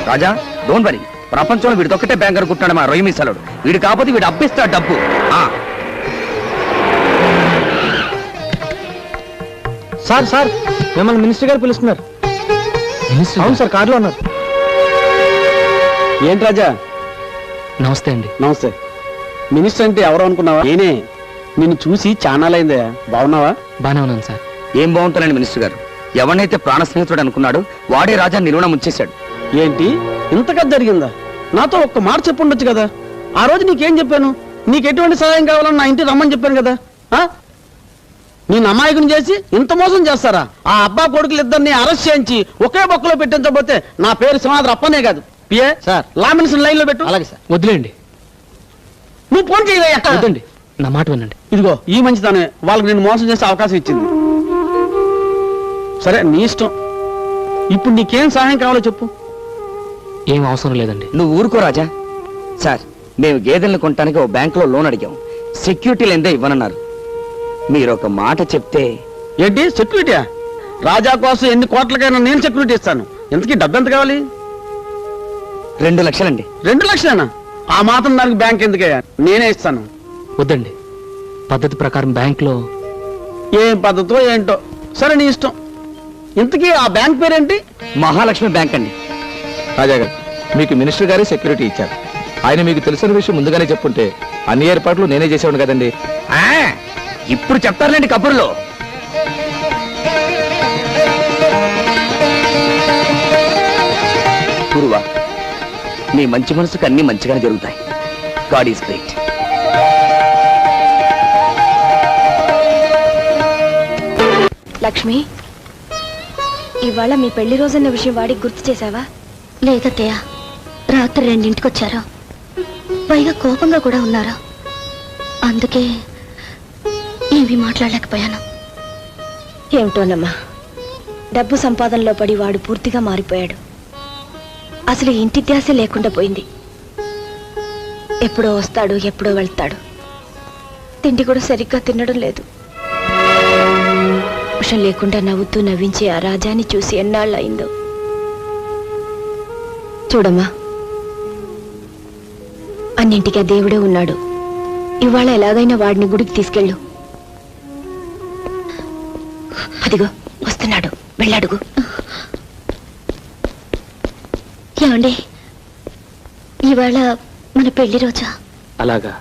రాజా, డోంట్ వరీ. ప్రపంచంలో వీడిదొక్కటే బ్యాంక్ అనుకుంటున్నాడు మా రొయ్యి మిసాలుడు. వీడు కాకపోతే వీడు అప్పిస్తాడు డబ్బు. సార్ సార్, మిమ్మల్ని మినిస్టర్ గారు పిలుస్తున్నారు. అవును సార్, కార్లో ఉన్నారు. ఏంటి రాజా? నమస్తే అండి. నమస్తే. మినిస్టర్ అంటే ఎవరు అనుకున్నావా? నేనే. నిన్ను చూసి చానాలైందా. బాగున్నావా? బానే ఉన్నాను సార్. ఏం బాగుంటానండి మినిస్టర్ గారు. ఎవరినైతే ప్రాణ స్నేహితుడు అనుకున్నాడు వాడే రాజా నిలువన ముంచేశాడు. ఏంటి ఇంతగా జరిగిందా? నాతో ఒక్క మాట చెప్పుండొచ్చు కదా. ఆ రోజు నీకేం చెప్పాను? నీకు ఎటువంటి సహాయం కావాలని నా ఇంటికి రమ్మని చెప్పాను కదా. నేను అమాయకుని చేసి ఇంత మోసం చేస్తారా? ఆ అబ్బా కొడుకులు ఇద్దరిని అరెస్ట్ చేయించి ఒకే బొక్కలో పెట్టించబోతే నా పేరు సింహాద్రి అప్పనే కాదు. PA sir, law minister line లో పెట్టు. అలాగే సార్. వదిలేండి. నువ్వు ఫోన్ చేయవయ్యా. వద్దండి, నా మాట వినండి. ఇదిగో ఈ మంచిదానే వాళ్ళకి నేను మోసం చేసే అవకాశం ఇచ్చింది. సరే, నీ ఇష్టం. ఇప్పుడు నీకేం సహాయం కావాలో చెప్పు. ఏం అవసరం లేదండి. నువ్వు ఊరుకో రాజా. సార్, మేము గేదెలను కొనడానికి ఓ బ్యాంకులో లోన్ అడిగాం. సెక్యూరిటీ లేదే ఇవ్వనన్నారు. మీరు ఒక మాట చెప్తే. ఏంటి సెక్యూరిటీయా? రాజా కోసం ఎన్ని కోట్లకైనా నేను సెక్యూరిటీ ఇస్తాను. ఇంతకీ డబ్బు ఎంత కావాలి? 2 లక్షలండి. 2 లక్షలేనా? ఆ మాత్రం దానికి బ్యాంక్ ఎందుకయ్యా? నేనే ఇస్తాను. వద్దండి, పద్ధతి ప్రకారం బ్యాంకులో. ఏం పద్ధతో ఏంటో. సరే, నీ ఇష్టం. ఇంతకీ ఆ బ్యాంక్ పేరేంటి? మహాలక్ష్మి బ్యాంక్ అండి. రాజా గారు, మీకు మినిస్టర్ గారే సెక్యూరిటీ ఇచ్చారు. ఆయన మీకు తెలిసిన విషయం ముందుగానే చెప్పుంటే అన్ని ఏర్పాట్లు నేనే చేసేవాడు కదండి. ఇప్పుడు చెప్తారులేండి కబుర్లో. గురువా, నీ మంచి మనసుకు అన్ని మంచిగానే జరుగుతాయి. God is great. లక్ష్మి, ఇవాళ మీ పెళ్లి రోజన్న విషయం వాడికి గుర్తు చేశావా? లేదత్తయ్య, రాత్రి 2ంటికి వచ్చారు. పైగా కోపంగా కూడా ఉన్నారు. అందుకే ఏమీ మాట్లాడలేకపోయాను. ఏమిటోనమ్మా, డబ్బు సంపాదనలో పడి వాడు పూర్తిగా మారిపోయాడు. అసలు ఇంటి ధ్యాస లేకుండా పోయింది. ఎప్పుడో వస్తాడు, ఎప్పుడో వెళ్తాడు. తిండి కూడా సరిగ్గా తినడం లేదు. విషం లేకుండా నవ్వుతూ నవ్వించే ఆ రాజాని చూసి ఎన్నాళ్ళు అయిందో. చూడమ్మా, అన్నింటికీ ఆ దేవుడే ఉన్నాడు. ఇవాళ ఎలాగైనా వాడిని గుడికి తీసుకెళ్ళు. అదిగో వస్తున్నాడు, వెళ్ళాడుగు. ఏమండి, ఇవాళ మన పెళ్లి రోజా? అలాగా.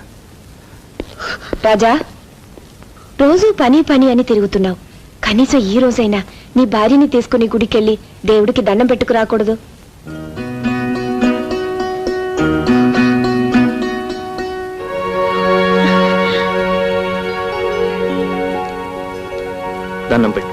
రాజా, రోజు పని పని అని తిరుగుతున్నావు. కనీసం ఈ రోజైనా నీ భార్యని తీసుకుని గుడికెళ్ళి దేవుడికి దండం పెట్టుకు రాకూడదు? దండం పెట్టు.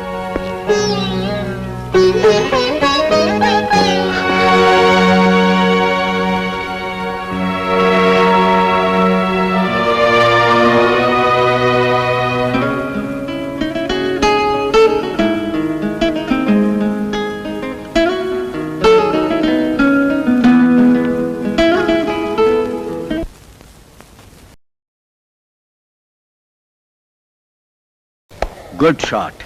Good shot.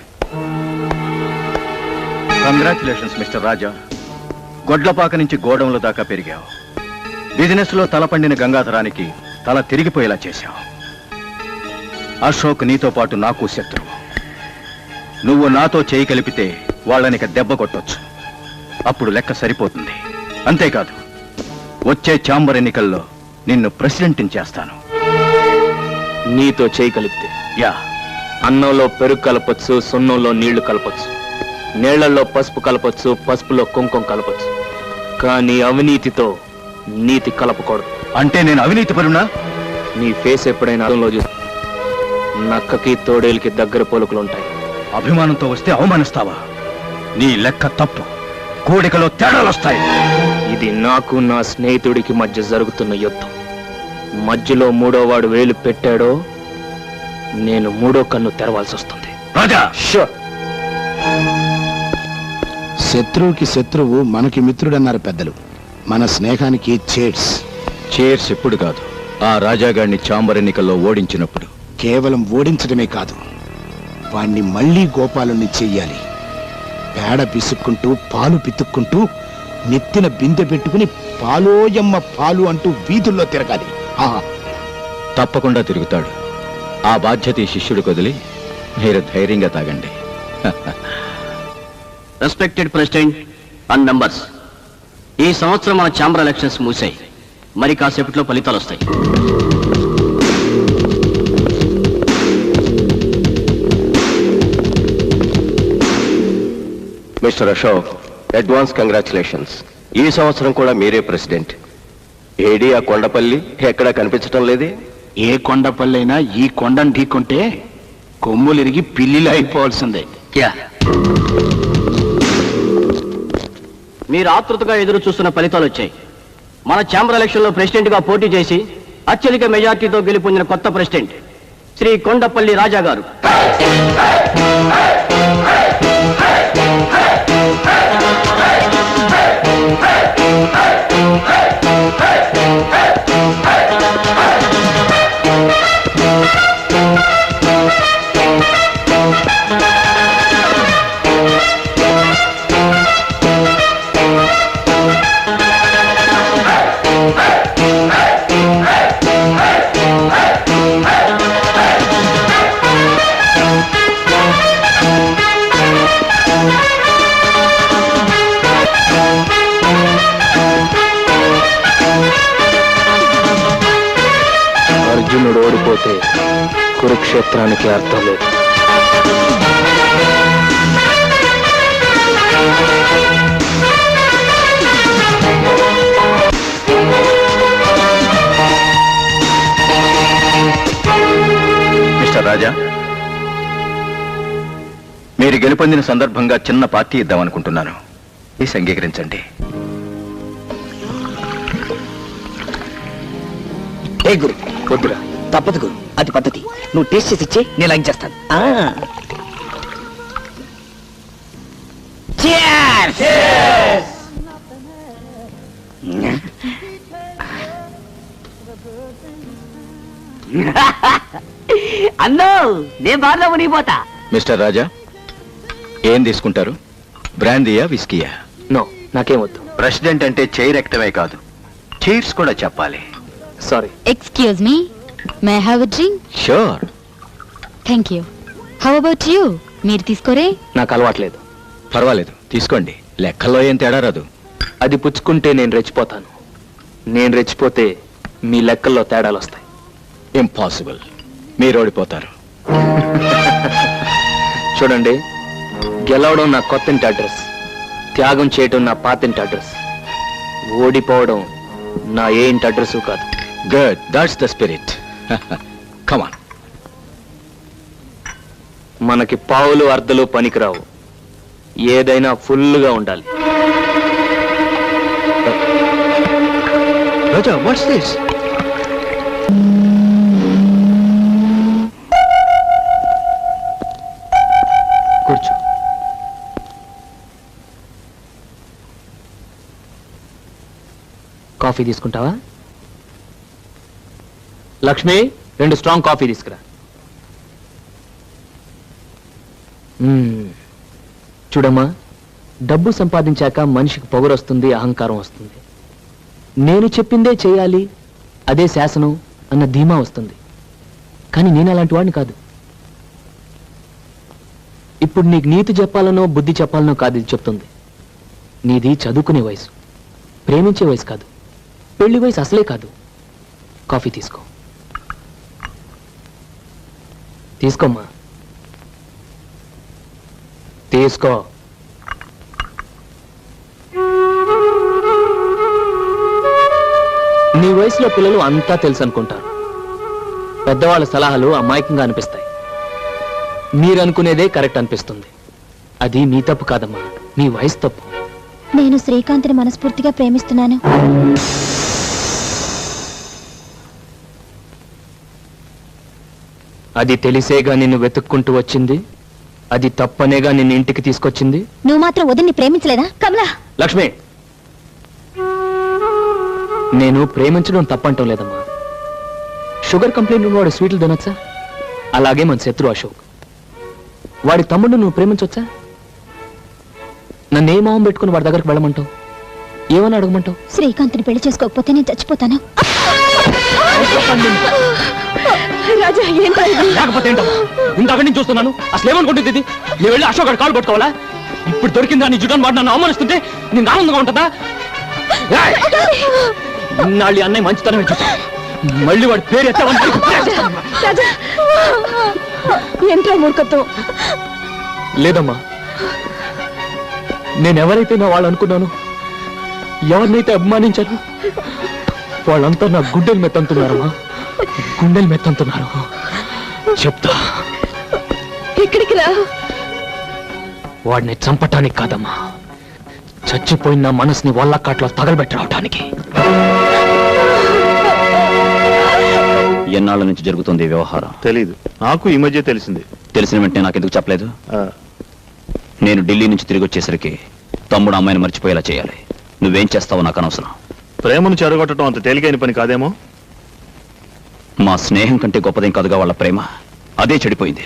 కంగ్రాచులేషన్స్ మిస్టర్ రాజా. గొడ్లపాక నుంచి గోడౌన్ల దాకా పెరిగావు. బిజినెస్ లో తలపండిన గంగాధరానికి తల తిరిగిపోయేలా చేశావు. అశోక్ నీతో పాటు నాకు శత్రువు. నువ్వు నాతో చేయి కలిపితే వాళ్ళనిక దెబ్బ కొట్టొచ్చు. అప్పుడు లెక్క సరిపోతుంది. అంతేకాదు, వచ్చే ఛాంబర్ ఎన్నికల్లో నిన్ను ప్రెసిడెంట్ని చేస్తాను. నీతో చేయి కలిపితే? యా. అన్నంలో పెరుగు కలపొచ్చు, సున్నంలో నీళ్లు కలపొచ్చు, నీళ్లలో పసుపు కలపొచ్చు, పసుపులో కుంకుమ కలపొచ్చు. కానీ అవినీతితో నీతి కలపకూడదు. అంటే నేను అవినీతి పరునా? నీ ఫేస్ ఎప్పుడైనా అర్థంలో చూసి నక్కకి తోడేలికి దగ్గర పోలుకులుంటాయి. అభిమానంతో వస్తే అవమానిస్తావా? నీ లెక్క తప్పు. కోడికలో తేడాలొస్తాయి. ఇది నాకు నా స్నేహితుడికి మధ్య జరుగుతున్న యుద్ధం. మధ్యలో మూడోవాడు వేలు పెట్టాడో నేను మూడో కన్ను తెరవాల్సి వస్తుంది. రాజా, శత్రువుకి శత్రువు మనకి మిత్రుడన్నారు పెద్దలు. మన స్నేహానికి చేర్స్. చేర్స్ ఎప్పుడు కాదు, ఆ రాజాగాడిని ఛాంబర్ ఎన్నికల్లో ఓడించినప్పుడు. కేవలం ఓడించడమే కాదు, వాణ్ణి మళ్లీ గోపాలుని చెయ్యాలి. పేడ పిసుక్కుంటూ పాలు పితుక్కుంటూ నెత్తిన బిందె పెట్టుకుని పాలోయమ్మ పాలు అంటూ వీధుల్లో తిరగాలి. తప్పకుండా తిరుగుతాడు. ఆ బాధ్యత ఈ శిష్యుడికి వదిలి మీరు ధైర్యంగా తాగండి. రెస్పెక్టెడ్ ప్రెసిడెంట్ అండ్ మెంబర్స్, ఈ సంవత్సరం మన ఛాంబర్ ఎలక్షన్స్ మూసాయి. మరి కాసేపట్లో ఫలితాలు వస్తాయి. Mister Ashok, advance congratulations. ఈ సంవత్సరం కూడా మీరే ప్రెసిడెంట్. ఏడి ఆ కొండపల్లి ఎక్కడా కనిపించటం లేదే? ఏ కొండపల్లి అయినా ఈ కొండను ఢీకొంటే కొమ్ములు ఇరిగి పిల్లిలు అయిపోవాల్సిందే. మీరు ఆతృతగా ఎదురు చూస్తున్న ఫలితాలు వచ్చాయి. మన ఛాంబర్ ఎలక్షన్ లో ప్రెసిడెంట్ గా పోటీ చేసి అత్యధిక మెజార్టీతో గెలుపొందిన కొత్త ప్రెసిడెంట్ శ్రీ కొండపల్లి రాజా గారు. అర్జునుడు ఓడిపోతే కురుక్షేత్రానికి అర్థం లేదు. మిస్టర్ రాజా, మీరు గెలుపొందిన సందర్భంగా చిన్న పార్టీ ఇద్దామనుకుంటున్నాను. ప్లీజ్ అంగీకరించండి. ఏ గురు, వద్దురా, తప్పదు గురు, అది పద్ధతి. నువ్వు టేస్ట్ చేసి ఇచ్చే, నేను లైక్ చేస్తాను. అన్నో, నేను బాగా మునిగిపోతా. మిస్టర్ రాజా, ఏం తీసుకుంటారు? బ్రాందీయా, విస్కీయా? నో, నాకేం వద్దు. ప్రెసిడెంట్ అంటే చైర్ ఎక్కడమే కాదు, చైర్స్ కూడా చెప్పాలి. Sorry. Excuse me, may have a drink? Sure. Thank you. How about you? మీరు తీసుకోరే? నాకు అలవాట్లేదు. పర్వాలేదు, తీసుకోండి. లెక్కల్లో ఏం తేడా రాదు. అది పుచ్చుకుంటే నేను రెచ్చిపోతాను. నేను రెచ్చిపోతే మీ లెక్కల్లో తేడాలు వస్తాయి. ఇంపాసిబుల్, మీరు ఓడిపోతారు. చూడండి, గెలవడం నా కొత్తింటి అడ్రస్, త్యాగం చేయడం నా పాతింటి అడ్రస్, ఓడిపోవడం నా ఏ ఇంటి అడ్రస్ కాదు. Good, that's the spirit. Come on. మనకి పావులు అర్ధలు పనికిరావు, ఏదైనా ఫుల్గా ఉండాలి. రాజా, వాట్స్ దిస్? కూర్చో. కాఫీ తీసుకుంటావా? లక్ష్మి, 2 స్ట్రాంగ్ కాఫీ తీసుకురా. చూడమ్మా, డబ్బు సంపాదించాక మనిషికి పొగరు వస్తుంది, అహంకారం వస్తుంది. నేను చెప్పిందే చేయాలి, అదే శాసనం అన్న ధీమా వస్తుంది. కానీ నేను అలాంటి వాడిని కాదు. ఇప్పుడు నీకు నీతి చెప్పాలనో బుద్ధి చెప్పాలనో కాదు ఇది చెప్తుంది. నీది చదువుకునే వయసు, ప్రేమించే వయసు కాదు, పెళ్లి వయసు అసలే కాదు. కాఫీ తీసుకో. తీసుకోమ్మా, తీసుకో. నీ వయసులో పిల్లలు అంతా తెలుసు అనుకుంటారు. పెద్దవాళ్ళ సలహాలు అమాయకంగా అనిపిస్తాయి. మీరనుకునేదే కరెక్ట్ అనిపిస్తుంది. అది మీ తప్పు కాదమ్మా, మీ వయసు తప్పు. నేను శ్రీకాంత్ని మనస్ఫూర్తిగా ప్రేమిస్తున్నాను. అది తెలిసేగా నిన్ను వెతుక్కుంటూ వచ్చింది, అది తప్పనేగా నిన్ను ఇంటికి తీసుకొచ్చింది. నువ్వు మాత్రం వదిన్ని ప్రేమించలేదా కమలా? లక్ష్మి, నేను ప్రేమించడం తప్పంటం లేదమ్మా. షుగర్ కంప్లైంట్ ఉన్నవాడు స్వీట్లు తినొచ్చా? అలాగే మన శత్రు అశోక్, వాడి తమ్ముడు నువ్వు ప్రేమించొచ్చా? నన్ను ఏ మొహం పెట్టుకుని వాడి దగ్గరకు వెళ్ళమంటావు? ఏమని అడగమంటావు? శ్రీకాంత్ని పెళ్లి చేసుకోకపోతే నేను చచ్చిపోతాను. రాజా, లేకపోతే ఏంటమ్మా? ఇంతక నుంచి చూస్తున్నాను, అసలు ఏమనుకుంటుంది ఇది? నేను వెళ్ళి అశోక్ గారు కాలు పట్టుకోవాలా? ఇప్పుడు దొరికిందా నీ జుటాన్ వాడు నన్ను అవమానిస్తుంటే నేను ఆనందంగా ఉంటుందా? ఇన్నాళ్ళు అన్నయ్య మంచితనమే చూసా, మళ్ళీ వాడి పేరు ఎత్తావని ఏంట్రా మూర్ఖత్వం? లేదమ్మా, నేనెవరైతే నా వాళ్ళు అనుకున్నాను, ఎవరినైతే అభిమానించాను, వాళ్ళంతా నా గుండెలు మెత్తంతున్నారమ్మా, గుండెలు మెత్తంతున్నారు. చెప్తా. ఎక్కడికి రా? వాడిని చంపటానికి కాదమ్మా, చచ్చిపోయిన నా మనసుని వల్లకాట్లో తగలబెట్టి రావటానికి. ఎన్నాళ్ళ నుంచి జరుగుతుంది వ్యవహారం? తెలీదు, నాకు ఈ మధ్య తెలిసింది. తెలిసిన వెంటనే నాకెందుకు చెప్పలేదు? నేను ఢిల్లీ నుంచి తిరిగి వచ్చేసరికి తమ్ముడు అమ్మాయిని మర్చిపోయేలా చేయాలి. నువ్వేం చేస్తావో నాకు అనవసరం. ప్రేమను చెరగొట్టడం అంత తేలికైన పని కాదేమో. మా స్నేహం కంటే గొప్పదేం కాదుగా వాళ్ళ ప్రేమ, అదే చెడిపోయింది.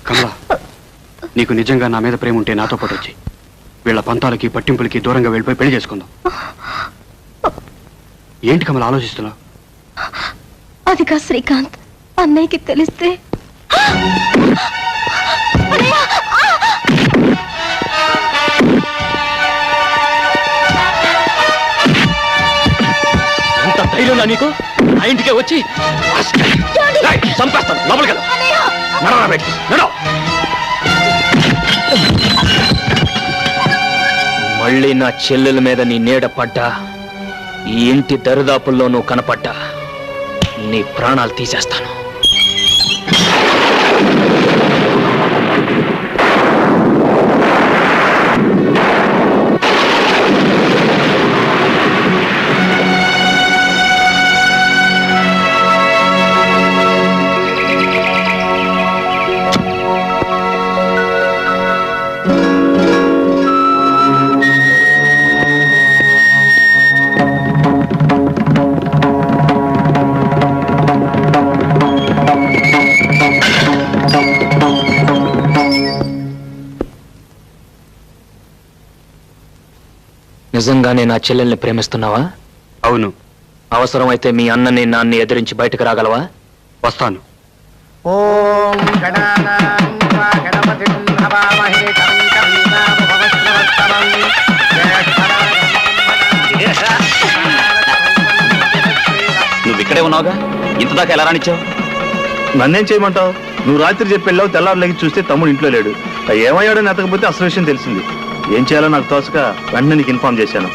కమలా, నీకు నిజంగా నా మీద ప్రేమ ఉంటే నాతో పాటు వచ్చి వీళ్ళ పంతాలకి పట్టింపులకి దూరంగా వెళ్ళిపోయి పెళ్లి చేసుకుందాం. ఏంటి కమలా ఆలోచిస్తున్నావు? అది కాదు శ్రీకాంత్, అన్నయ్యకి తెలిస్తే ఎంత ధైర్యం నీకు? ఆ ఇంటికే వచ్చి చంపేస్తాను. లోపలికి మళ్ళీ నా చెల్లెల మీద నీ నీడ పడ్డా, ఈ ఇంటి దరిదాపుల్లో నువ్వు కనపడ్డా, నీ ప్రాణాలు తీసేస్తాను. నిజంగానే నా చెల్లెల్ని ప్రేమిస్తున్నావా? అవును. అవసరమైతే మీ అన్నని నాన్ని ఎదిరించి బయటకు రాగలవా? వస్తాను. ఓం గణానాం త్వా గణపతిం హవామహే కవిం కవీనాముపవస్రవస్తమం నువ్వు ఇక్కడే ఉన్నావుగా, ఇంతదాకా ఎలా రానిచ్చావు? నన్నేం చేయమంటావు? నువ్వు రాత్రి చెప్పి వెళ్ళావు, తెల్లారు లెగి చూస్తే తమ్ముడు ఇంట్లో లేడు. ఏమయ్యాడని ఎతకపోతే అసలు విషయం తెలిసింది. ఏం చేయాలో నాకు తోచక వెంటనే నీకు ఇన్ఫార్మ్ చేశాను.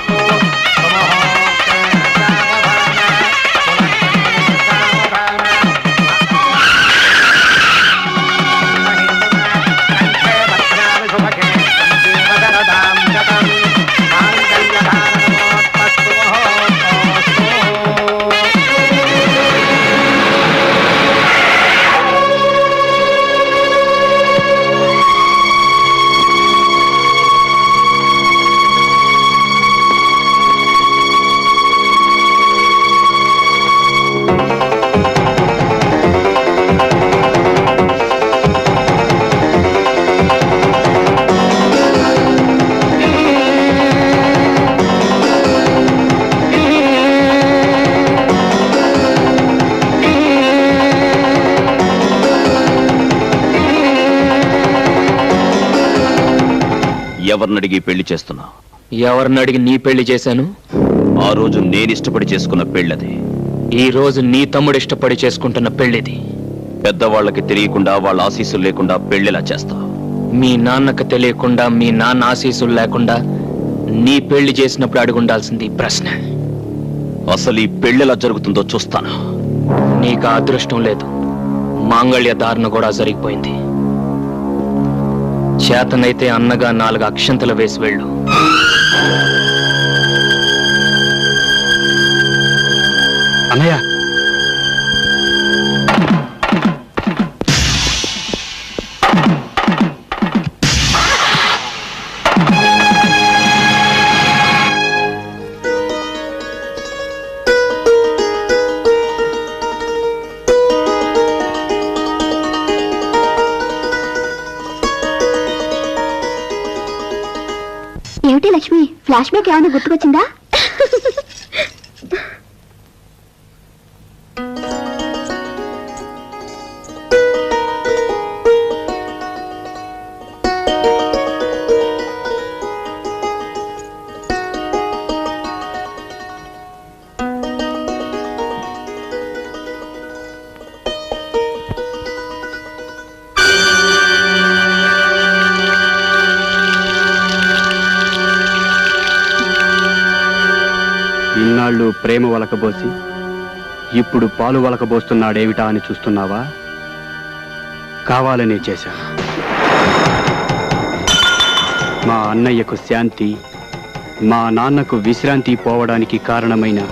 ఎవరినడిగి పెళ్లి చేస్తున్నా? ఎవరినడిగి నీ పెళ్లి చేశాను? ఆ రోజు నేను ఇష్టపడి చేసుకున్న పెళ్ళది. ఈ రోజు నీ తమ్ముడు ఇష్టపడి చేసుకుంటున్న పెళ్లిది. పెద్దవాళ్ళకి తెలియకుండా వాళ్ళ ఆశీస్సులు లేకుండా పెళ్లిలా చేస్తా. మీ నాన్నకు తెలియకుండా, మీ నాన్న ఆశీస్సులు లేకుండా నీ పెళ్లి చేసినప్పుడు అడుగుండాల్సింది ప్రశ్న. అసలు ఈ పెళ్లిలా జరుగుతుందో చూస్తాను. నీకు అదృష్టం లేదు, మాంగళ్య ధారణ కూడా జరిగిపోయింది. చేతనైతే అన్నగా 4 అక్షంతలు వేసి వెళ్ళు. అన్నయ్య, ఏమిటి లక్ష్మి, ఫ్లాష్ బ్యాక్ ఏమైనా గుర్తుకొచ్చిందా? ఇన్నాళ్ళు ప్రేమ వలకబోసి ఇప్పుడు పాలు వలకబోస్తున్నాడేమిటా అని చూస్తున్నావా? కావాలనే చేశాను. మా అన్నయ్యకు శాంతి, మా నాన్నకు విశ్రాంతి పోవడానికి కారణమైన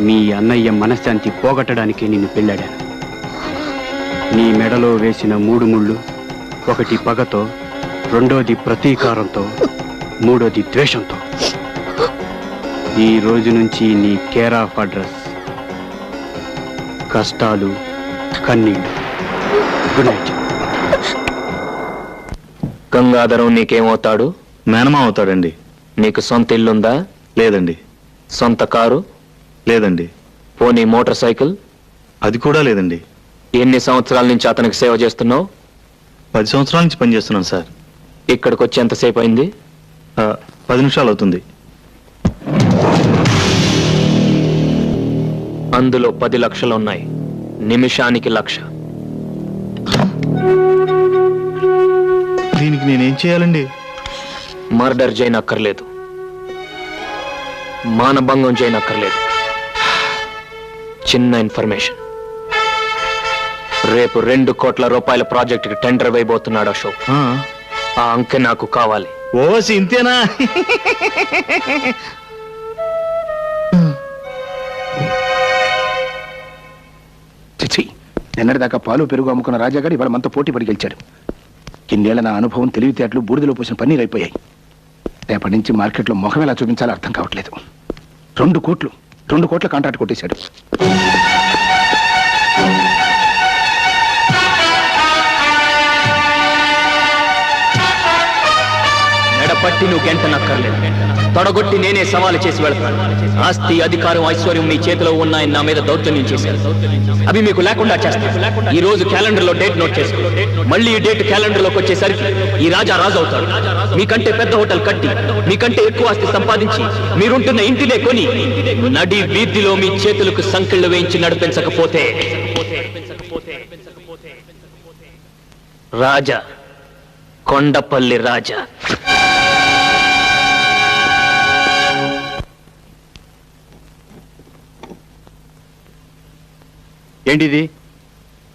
మీ అన్నయ్య మనశ్శాంతి పోగొట్టడానికి నిన్ను పెళ్ళాడాను. నీ మెడలో వేసిన 3 ముళ్ళు, ఒకటి పగతో, రెండోది ప్రతీకారంతో, మూడోది ద్వేషంతో. ఈ రోజు నుంచి నీ కేర్ ఆఫ్ అడ్రస్ కష్టాలు, కన్నీళ్ళు. Good night. గంగాధరం నీకేమవుతాడు? మేనమా అవుతాడండి. నీకు సొంత ఇల్లుందా? లేదండి. సొంత కారు? లేదండి. పోనీ మోటార్ సైకిల్? అది కూడా లేదండి. ఎన్ని సంవత్సరాల నుంచి అతనికి సేవ చేస్తున్నావు? 10 సంవత్సరాల నుంచి పనిచేస్తున్నాను సార్. ఇక్కడికి వచ్చి ఎంతసేపు అయింది? 10 నిమిషాలు అవుతుంది. అందులో 10 లక్షలు ఉన్నాయి. నిమిషానికి 1,00,000. దీనికి నేనేం చేయాలండి? మర్డర్ చేయనక్కర్లేదు, మానభంగం చేయనక్కర్లేదు. చిన్న ఇన్ఫర్మేషన్. రేపు 2 కోట్ల రూపాయల ప్రాజెక్టుకి టెండర్ వేయబోతున్నాడు అశోక్. ఆ అంకె నాకు కావాలి. ఓసి ఇంతేనా? చిచి, నిన్నటిదాకా పాలు పెరుగు అమ్ముకున్న రాజాగారు ఇవాళ మనతో పోటీ పడి గెలిచాడు. ఇన్నేళ్ల నా అనుభవం, తెలివితేటలు బూడిదలో పోసిన పన్నీరు అయిపోయాయి. రేపటి నుంచి మార్కెట్లో ముఖం ఎలా చూపించాలో అర్థం కావట్లేదు. 2 కోట్ల కాంట్రాక్ట్ కొట్టేశాడు. మెడపట్టి నువ్వు గెంటనక్కర్లేదు, తొడగొట్టి నేనే సవాలు చేసి వెళ్తాను. ఆస్తి, అధికారం, ఐశ్వర్యం మీ చేతిలో ఉన్నాయని నా మీద దౌర్జన్యం చేశారు. అవి మీకు లేకుండా చేస్తాను. ఈ రోజు క్యాలెండర్ లో డేట్ నోట్ చేసుకో. మళ్ళీ ఈ డేట్ క్యాలెండర్ లోకి వచ్చేసరికి ఈ రాజా రాజు అవుతాడు. మీకంటే పెద్ద హోటల్ కట్టి, మీకంటే ఎక్కువ ఆస్తి సంపాదించి, మీరుంటున్న ఇంటినే కొని, నడి వీధిలో మీ చేతులకు సంకెళ్ళు వేయించి నడిపించకపోతే రాజా, కొండపల్లి రాజా. ఏంటిది?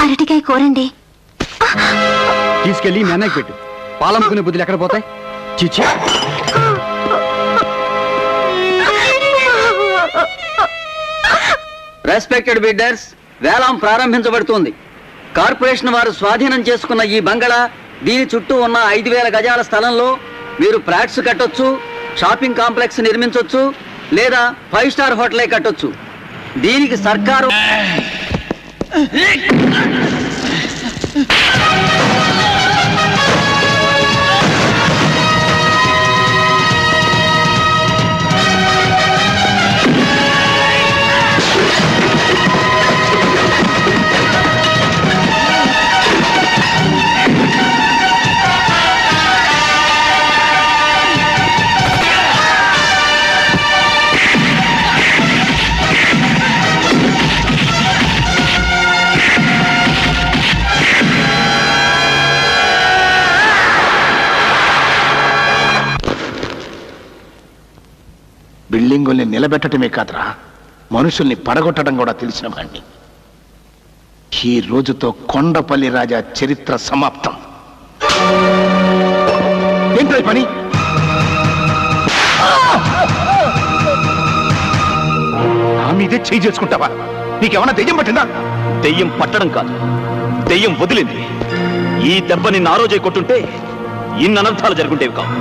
అరటికాయ కూరండి. తీసుకెళ్ళి మీ అన్నయ్యకి పెట్టు. పాలమ్ముకునే బుద్ధులు ఎక్కడ పోతాయి? చిచ్చి. రెస్పెక్టెడ్ బిడ్డర్స్, వేలం ప్రారంభించబడుతోంది. కార్పొరేషన్ వారు స్వాధీనం చేసుకున్న ఈ బంగళా, దీని చుట్టూ ఉన్న 5,000 గజాల స్థలంలో మీరు ఫ్లాట్స్ కట్టొచ్చు, షాపింగ్ కాంప్లెక్స్ నిర్మించొచ్చు, లేదా 5 స్టార్ హోటలే కట్టొచ్చు. దీనికి సర్కారు బిల్డింగుల్ని నిలబెట్టడమే కాదురా, మనుషుల్ని పడగొట్టడం కూడా తెలిసిన వాడిని. ఈ రోజుతో కొండపల్లి రాజా చరిత్ర సమాప్తం. ఏంటో పని? నా మీదే చేయి చేసుకుంటావా? నీకేమన్నా దెయ్యం పట్టిందా? దెయ్యం పట్టడం కాదు, దెయ్యం వదిలింది. ఈ దెబ్బ నిన్ను ఆ రోజే కొట్టుంటే ఇన్ని అనర్థాలు జరుగుంటేవి కావు.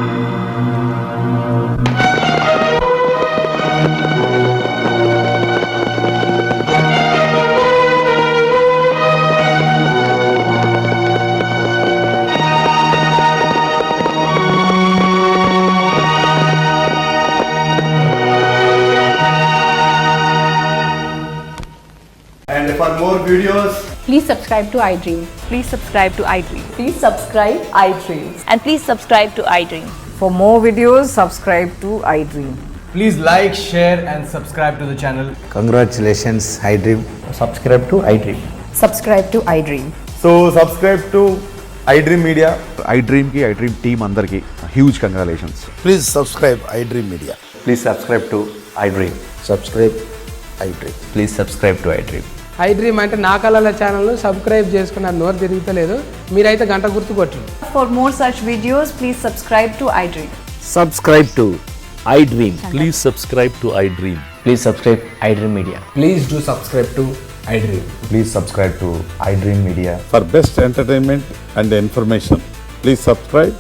And for more videos, please subscribe to iDream. Please subscribe to iDream. Please subscribe iDream. And please subscribe to iDream. For more videos, subscribe to iDream. please like, share and subscribe to the channel. Congratulations, iDream. Subscribe to iDream. Subscribe to iDream. So subscribe to iDream Media. iDream ki iDream team అందరికి huge congratulations. Please subscribe iDream Media. Please subscribe to iDream. Subscribe iDream. Please subscribe to iDream. iDream అంటే నా కళల ఛానల్ సబ్స్క్రైబ్ చేసుకున్న నోరు తిరుగుతలేదు, మీరైతే గంట గుర్తు కొట్టండి. For more such videos, please subscribe to iDream. Subscribe to iDream. Please subscribe to iDream. Please subscribe iDream Media. Please do subscribe to iDream. Please subscribe to iDream Media. For best entertainment and information, please subscribe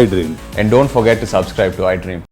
iDream. And don't forget to subscribe to iDream.